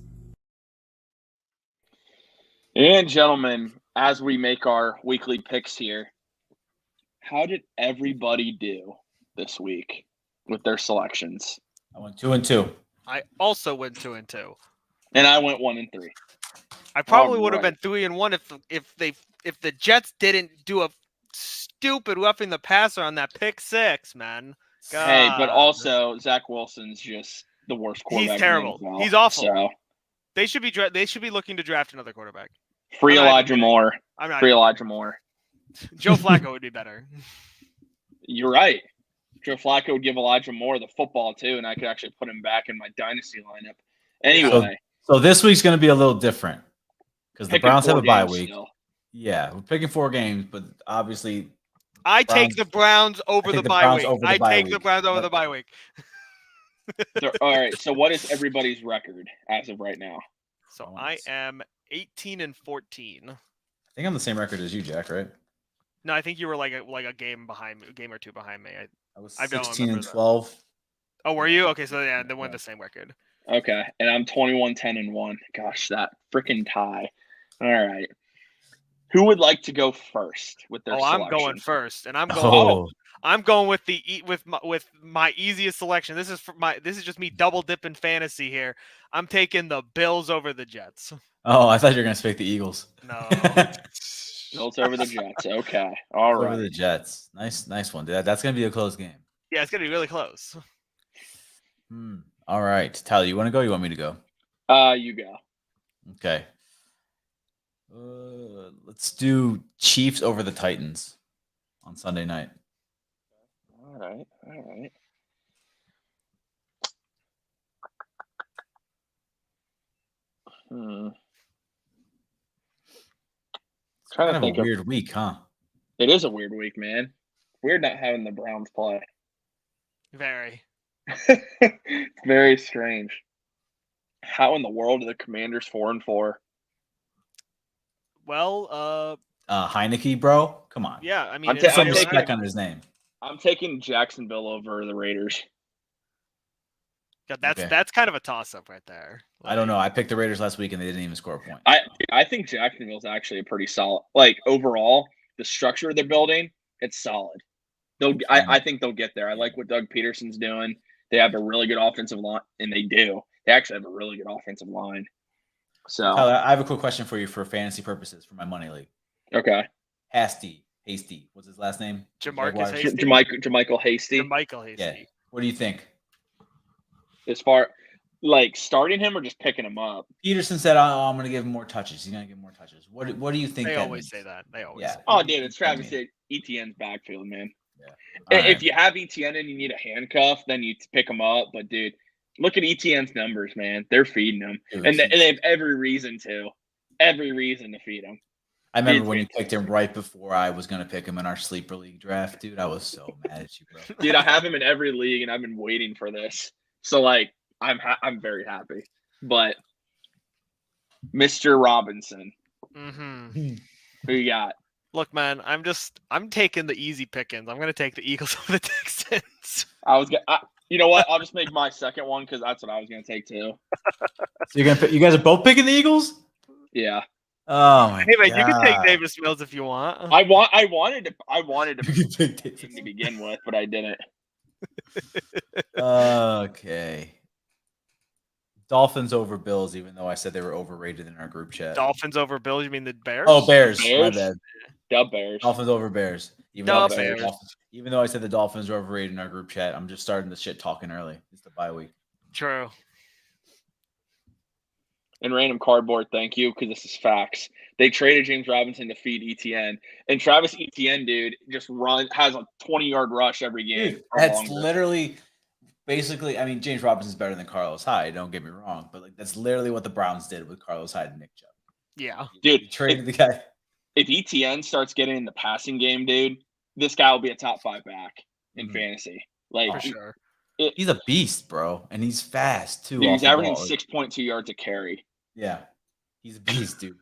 And gentlemen, as we make our weekly picks here, how did everybody do this week with their selections? I went 2-2. I also went 2-2. And I went 1-3. I probably would have been 3-1 if the Jets didn't do a stupid roughing the passer on that pick six, man. Hey, but God. also Zach Wilson's just the worst quarterback. He's terrible. in the NFL, He's awful. So They should be looking to draft another quarterback. free I'm not Elijah even Moore. I'm not Free even Elijah Moore. Joe Flacco would be better. You're right. Joe Flacco would give Elijah Moore the football too, and I could actually put him back in my dynasty lineup. Anyway, So this week's going to be a little different because the picking Browns have 4 a bye games week. still. Yeah, we're picking 4 games, but obviously I take the Browns over the bye week. I take the Browns over the bye week. All right. So what is everybody's record as of right now? So I am 18-14. I think I'm the same record as you, Jack, right? No, I think you were like a game behind me, a game or two behind me. I was I don't 16-12. Oh, were you? Okay, so yeah, they won the same record. Okay, and I'm 21-10-1. Gosh, that freaking tie. All right. Who would like to go first with their selection? I'm going first, and I'm going. Oh. I'm going with my easiest selection. This is just me double dipping fantasy here. I'm taking the Bills over the Jets. Oh, I thought you were going to pick the Eagles. No. Bills over the Jets. Okay. All right. Over the Jets. Nice one. That's going to be a close game. Yeah, it's going to be really close. All right. Tyler, you want to go or you want me to go? You go. Okay. Let's do Chiefs over the Titans on Sunday night. All right. Kind of a weird week, huh? It is a weird week, man. Weird not having the Browns play. Very. Very strange. How in the world are the Commanders 4-4? Well, Heineke, bro. Come on. Yeah, I mean, put some respect on his name. I'm taking Jacksonville over the Raiders. Yeah, that's kind of a toss-up right there. I don't know. I picked the Raiders last week and they didn't even score a point. I think Jacksonville's actually a pretty solid. Like overall, the structure of their building, it's solid. I think they'll get there. I like what Doug Peterson's doing. They have a really good offensive line, and they do. They actually have a really good offensive line. So, Tyler, I have a quick question for you for fantasy purposes for my money league. Okay. Hasty. What's his last name? Jamarcus Hasty. Jermichael Hasty. Jermichael Hasty. Yeah. What do you think? As far like starting him or just picking him up? Peterson said, "I'm going to give him more touches. He's going to get more touches." What do you think? They that always means? say that. They always. Say Oh, dude, it's Travis Etienne's backfield, man. Yeah. If you have Etienne and you need a handcuff, then you pick him up. But dude, look at Etienne's numbers, man. They're feeding him, and they have every reason to feed him. I remember when you picked him right before I was going to pick him in our sleeper league draft, dude. I was so mad at you, bro. Dude, I have him in every league, and I've been waiting for this. So, like, I'm very happy. But Mr. Robinson, Mm-hmm. who you got? Look, man, I'm taking the easy pickings. I'm going to take the Eagles over the Texans. You know what? I'll just make my second one because that's what I was going to take too. So you guys are both picking the Eagles? Yeah. Oh my God. Hey, man, God. You can take Davis Mills if you want. I wanted to pick him to begin with, but I didn't. Okay. Dolphins over Bills, even though I said they were overrated in our group chat. Dolphins over Bills? You mean the Bears? Oh, Bears. My bad. The Bears. Dolphins over Bears. Even though I said the Dolphins are overrated in our group chat, I'm just starting the shit talking early. It's the bye week. True. And random cardboard, thank you, because this is facts. They traded James Robinson to feed ETN. And Travis Etienne, dude, just has a 20-yard rush every game. Dude, that's literally basically, I mean, James Robinson's better than Carlos Hyde, don't get me wrong, but like that's literally what the Browns did with Carlos Hyde and Nick Chubb. Yeah. Dude, you traded the guy. If ETN starts getting in the passing game, dude, this guy will be a top 5 back in fantasy. Like, for sure. He's a beast, bro, and he's fast too. Dude, he's averaging 6.2 yards a carry. Yeah, he's a beast, dude.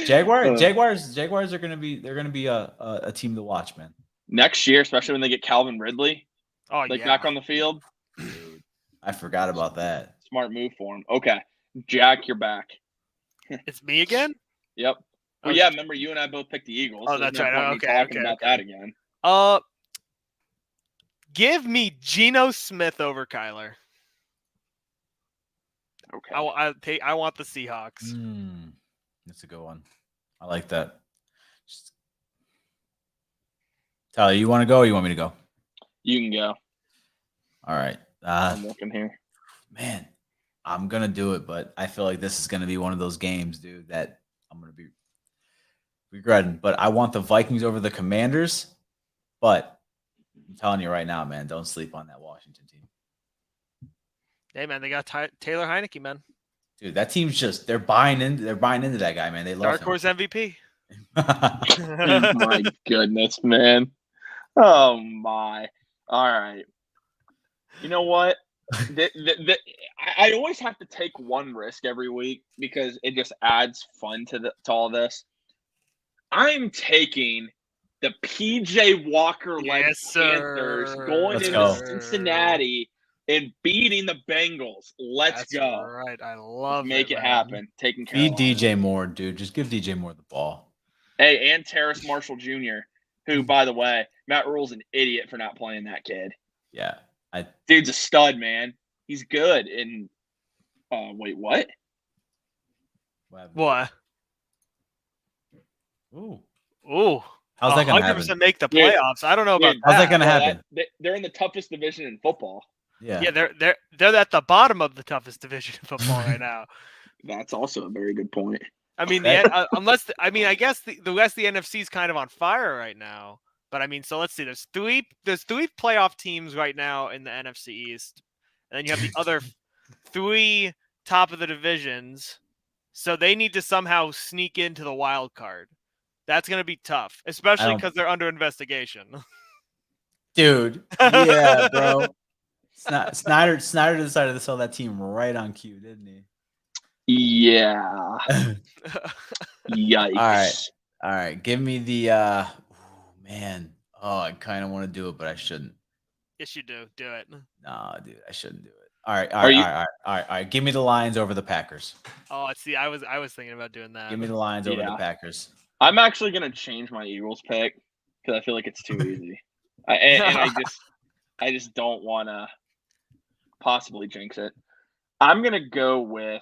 Jaguars are gonna be a team to watch, man. Next year, especially when they get Calvin Ridley, back on the field. Dude, I forgot about that. Smart move for him. Okay, Jack, you're back. It's me again. Yep. Well, yeah. Remember, you and I both picked the Eagles. Oh, that's right. Okay. Talking about that again. Give me Geno Smith over Kyler. Okay. I want the Seahawks. That's a good one. I like that. Tyler, you want to go or you want me to go? You can go. All right. I'm looking here. Man, I'm going to do it, but I feel like this is going to be one of those games, dude, that I'm going to be regretting. But I want the Vikings over the Commanders. But I'm telling you right now, man, don't sleep on that Washington team. Hey, man, they got Taylor Heineke, man. Dude, that team's just they're buying into that guy, man. They love Dark him. Horse MVP. My goodness, man. Oh my. All right. You know what? I always have to take one risk every week because it just adds fun to all this. I'm taking the PJ Walker led Panthers going into Cincinnati and beating the Bengals. Let's go. Right. I love it. Make it happen. Taking care Feed of DJ Moore, dude. Just give DJ Moore the ball. Hey, and Terrace Marshall Jr., who, by the way, Matt Rule's an idiot for not playing that kid. Yeah. Dude's a stud, man. He's good. And wait, what? What? Ooh. How's that going to happen? 100% make the playoffs. I don't know about How's that going to happen? They're in the toughest division in football. Yeah, they're at the bottom of the toughest division in football right now. That's also a very good point. I mean, I guess the rest of the NFC is kind of on fire right now. But I mean, so let's see. There's three playoff teams right now in the NFC East, and then you have the other 3 top of the divisions. So they need to somehow sneak into the wild card. That's going to be tough, especially because they're under investigation. Dude, yeah, bro. Snyder decided to sell that team right on cue, didn't he? Yeah. Yikes. All right. Give me the man. Oh, I kind of want to do it, but I shouldn't. Yes, you do. Do it. No, dude, I shouldn't do it. All right. Give me the Lions over the Packers. Oh, see, I was thinking about doing that. Give me the Lions over the Packers. I'm actually gonna change my Eagles pick because I feel like it's too easy. I just don't want to possibly jinx it. I'm gonna go with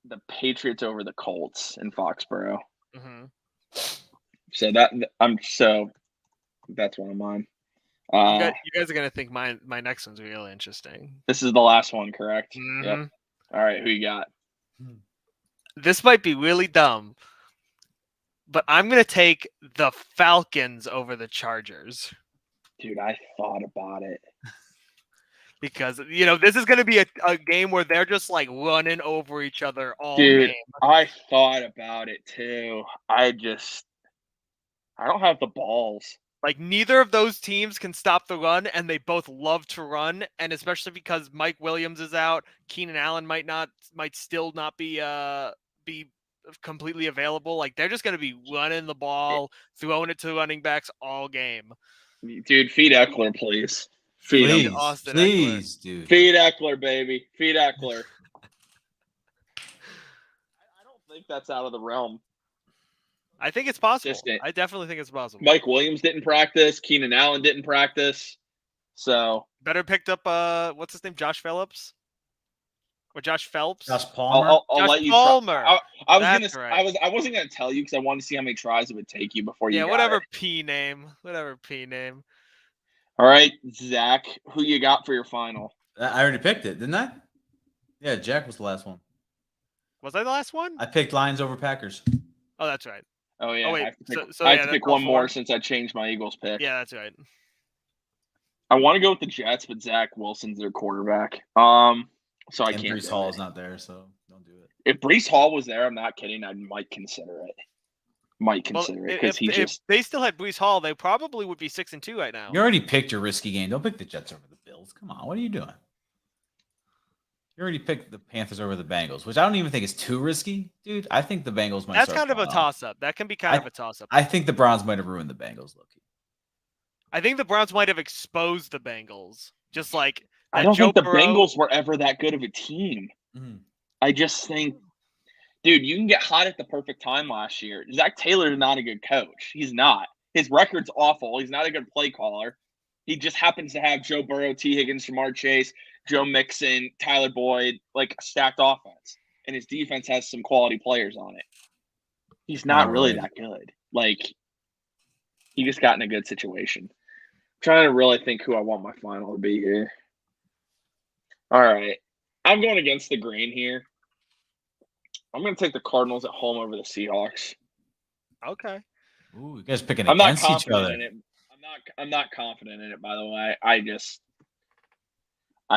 the Patriots over the Colts in Foxborough. Mm-hmm. So that's one of mine. You guys are gonna think my next one's really interesting. This is the last one, correct? Mm-hmm. Yep. All right, who you got? This might be really dumb, but I'm gonna take the Falcons over the Chargers. Dude, I thought about it. Because, this is going to be a game where they're just, like, running over each other all game. Dude, I thought about it, too. I don't have the balls. Like, neither of those teams can stop the run, and they both love to run, and especially because Mike Williams is out, Keenan Allen might still not be completely available. Like, they're just going to be running the ball, throwing it to running backs all game. Dude, feed Eckler, please. Feed Austin please, Eckler. Dude. Feed Eckler, baby. Feed Eckler. I don't think that's out of the realm. I think it's possible. I definitely think it's possible. Mike Williams didn't practice. Keenan Allen didn't practice. So better picked up what's his name? Josh Phillips? Or Josh Phelps? Josh Palmer. I'll let you Palmer. I wasn't gonna tell you because I wanted to see how many tries it would take you before you got whatever it. P name. All right, Zach, who you got for your final? I already picked it, didn't I? Yeah, Jack was the last one. Was I the last one? I picked Lions over Packers. Oh, that's right. Oh, yeah. Oh, wait. I have to pick one more since I changed my Eagles pick. Yeah, that's right. I want to go with the Jets, but Zach Wilson's their quarterback. So I can't. Breece Hall is not there, so don't do it. If Breece Hall was there, I'm not kidding. I might consider it. Because if they still had Breece Hall, they probably would be 6-2 right now. You already picked your risky game. Don't pick the Jets over the Bills. Come on, what are you doing? You already picked the Panthers over the Bengals, which I don't even think is too risky, dude. I think the Bengals might. That's kind of a toss-up. That can be kind of a toss-up. I think the Browns might have ruined the Bengals, low-key. I think the Browns might have exposed the Bengals, just like. I don't think the Bengals were ever that good of a team. Mm-hmm. I just think. Dude, you can get hot at the perfect time last year. Zach Taylor is not a good coach. He's not. His record's awful. He's not a good play caller. He just happens to have Joe Burrow, T. Higgins, Jamar Chase, Joe Mixon, Tyler Boyd, like a stacked offense. And his defense has some quality players on it. He's not really that good. Like, He just got in a good situation. I'm trying to really think who I want my final to be here. All right. I'm going against the grain here. I'm going to take the Cardinals at home over the Seahawks. Okay. Ooh, you guys picking I'm not against each confident other. in it. I'm not confident in it, by the way. I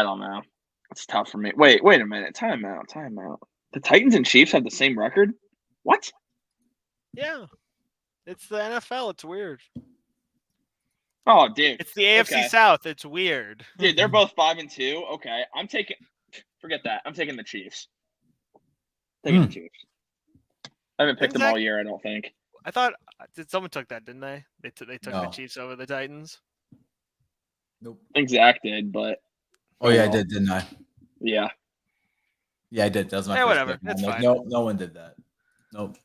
don't know. It's tough for me. Wait a minute. Time out. The Titans and Chiefs have the same record? What? Yeah. It's the NFL. It's weird. Oh, dude. It's the AFC South. It's weird. Dude, they're both 5-2. Okay. Forget that. I'm taking the Chiefs. The Chiefs. I haven't picked them all year, I don't think. I thought someone took that, didn't they? They took No. the Chiefs over the Titans. Nope. Exact did, but Oh yeah, I did, didn't I? yeah. Yeah, I did. That was my first whatever. pick. That's like, fine. No one did that. Nope.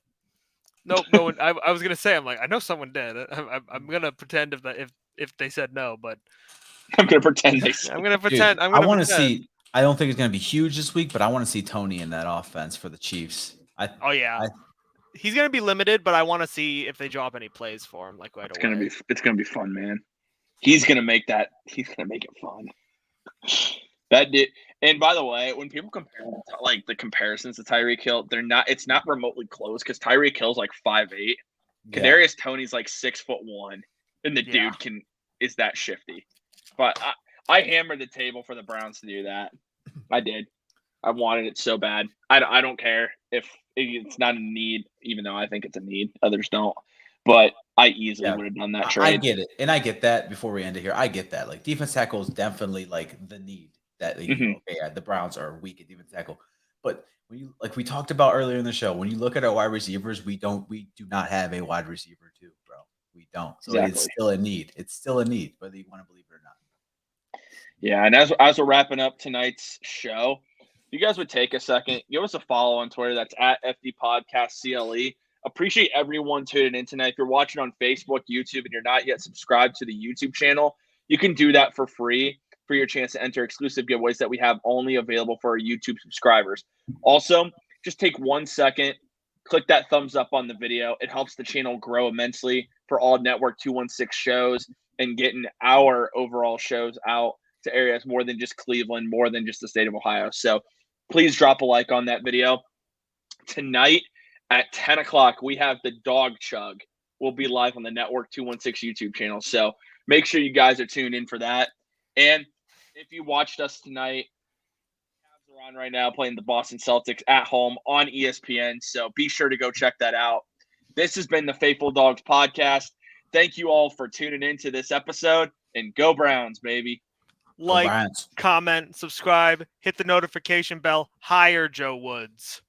Nope, no one. I was gonna say, I'm like, I know someone did. I'm gonna pretend if they said no, but I'm gonna pretend they said. I'm gonna pretend. Dude, I want to see. I don't think it's gonna be huge this week, but I want to see Tony in that offense for the Chiefs. He's gonna be limited, but I want to see if they drop any plays for him, like right away. It's gonna be fun, man. He's gonna make it fun. That did. And by the way, when people compare like the comparisons to Tyreek Hill, it's not remotely close because Tyreek Hill's like 5'8". Yeah. Kadarius Toney's like 6'1", and the dude is that shifty. But I hammered the table for the Browns to do that. I did. I wanted it so bad. I don't care if it's not a need, even though I think it's a need. Others don't. But I easily would have done that trade. I get it. And I get that before we end it here. I get that. Like defense tackle is definitely like the need that the Browns are weak at defense tackle. But when you we talked about earlier in the show, when you look at our wide receivers, we do not have a wide receiver too, bro. We don't. So It's still a need. It's still a need, whether you want to believe it or not. Yeah, and as we're wrapping up tonight's show, you guys would take a second, give us a follow on Twitter. That's at FD Podcast CLE. Appreciate everyone tuning in tonight. If you're watching on Facebook, YouTube, and you're not yet subscribed to the YouTube channel, you can do that for free for your chance to enter exclusive giveaways that we have only available for our YouTube subscribers. Also, just take 1 second, click that thumbs up on the video. It helps the channel grow immensely for all Network 216 shows and getting our overall shows out to areas more than just Cleveland, more than just the state of Ohio. So please drop a like on that video. Tonight at 10 o'clock, we have the Dog Chug. We'll be live on the Network 216 YouTube channel. So make sure you guys are tuned in for that. And if you watched us tonight, Cavs are on right now playing the Boston Celtics at home on ESPN. So be sure to go check that out. This has been the Faithful Dogs podcast. Thank you all for tuning in to this episode, and go Browns, baby. Like, comment, subscribe, hit the notification bell, hire Joe Woods.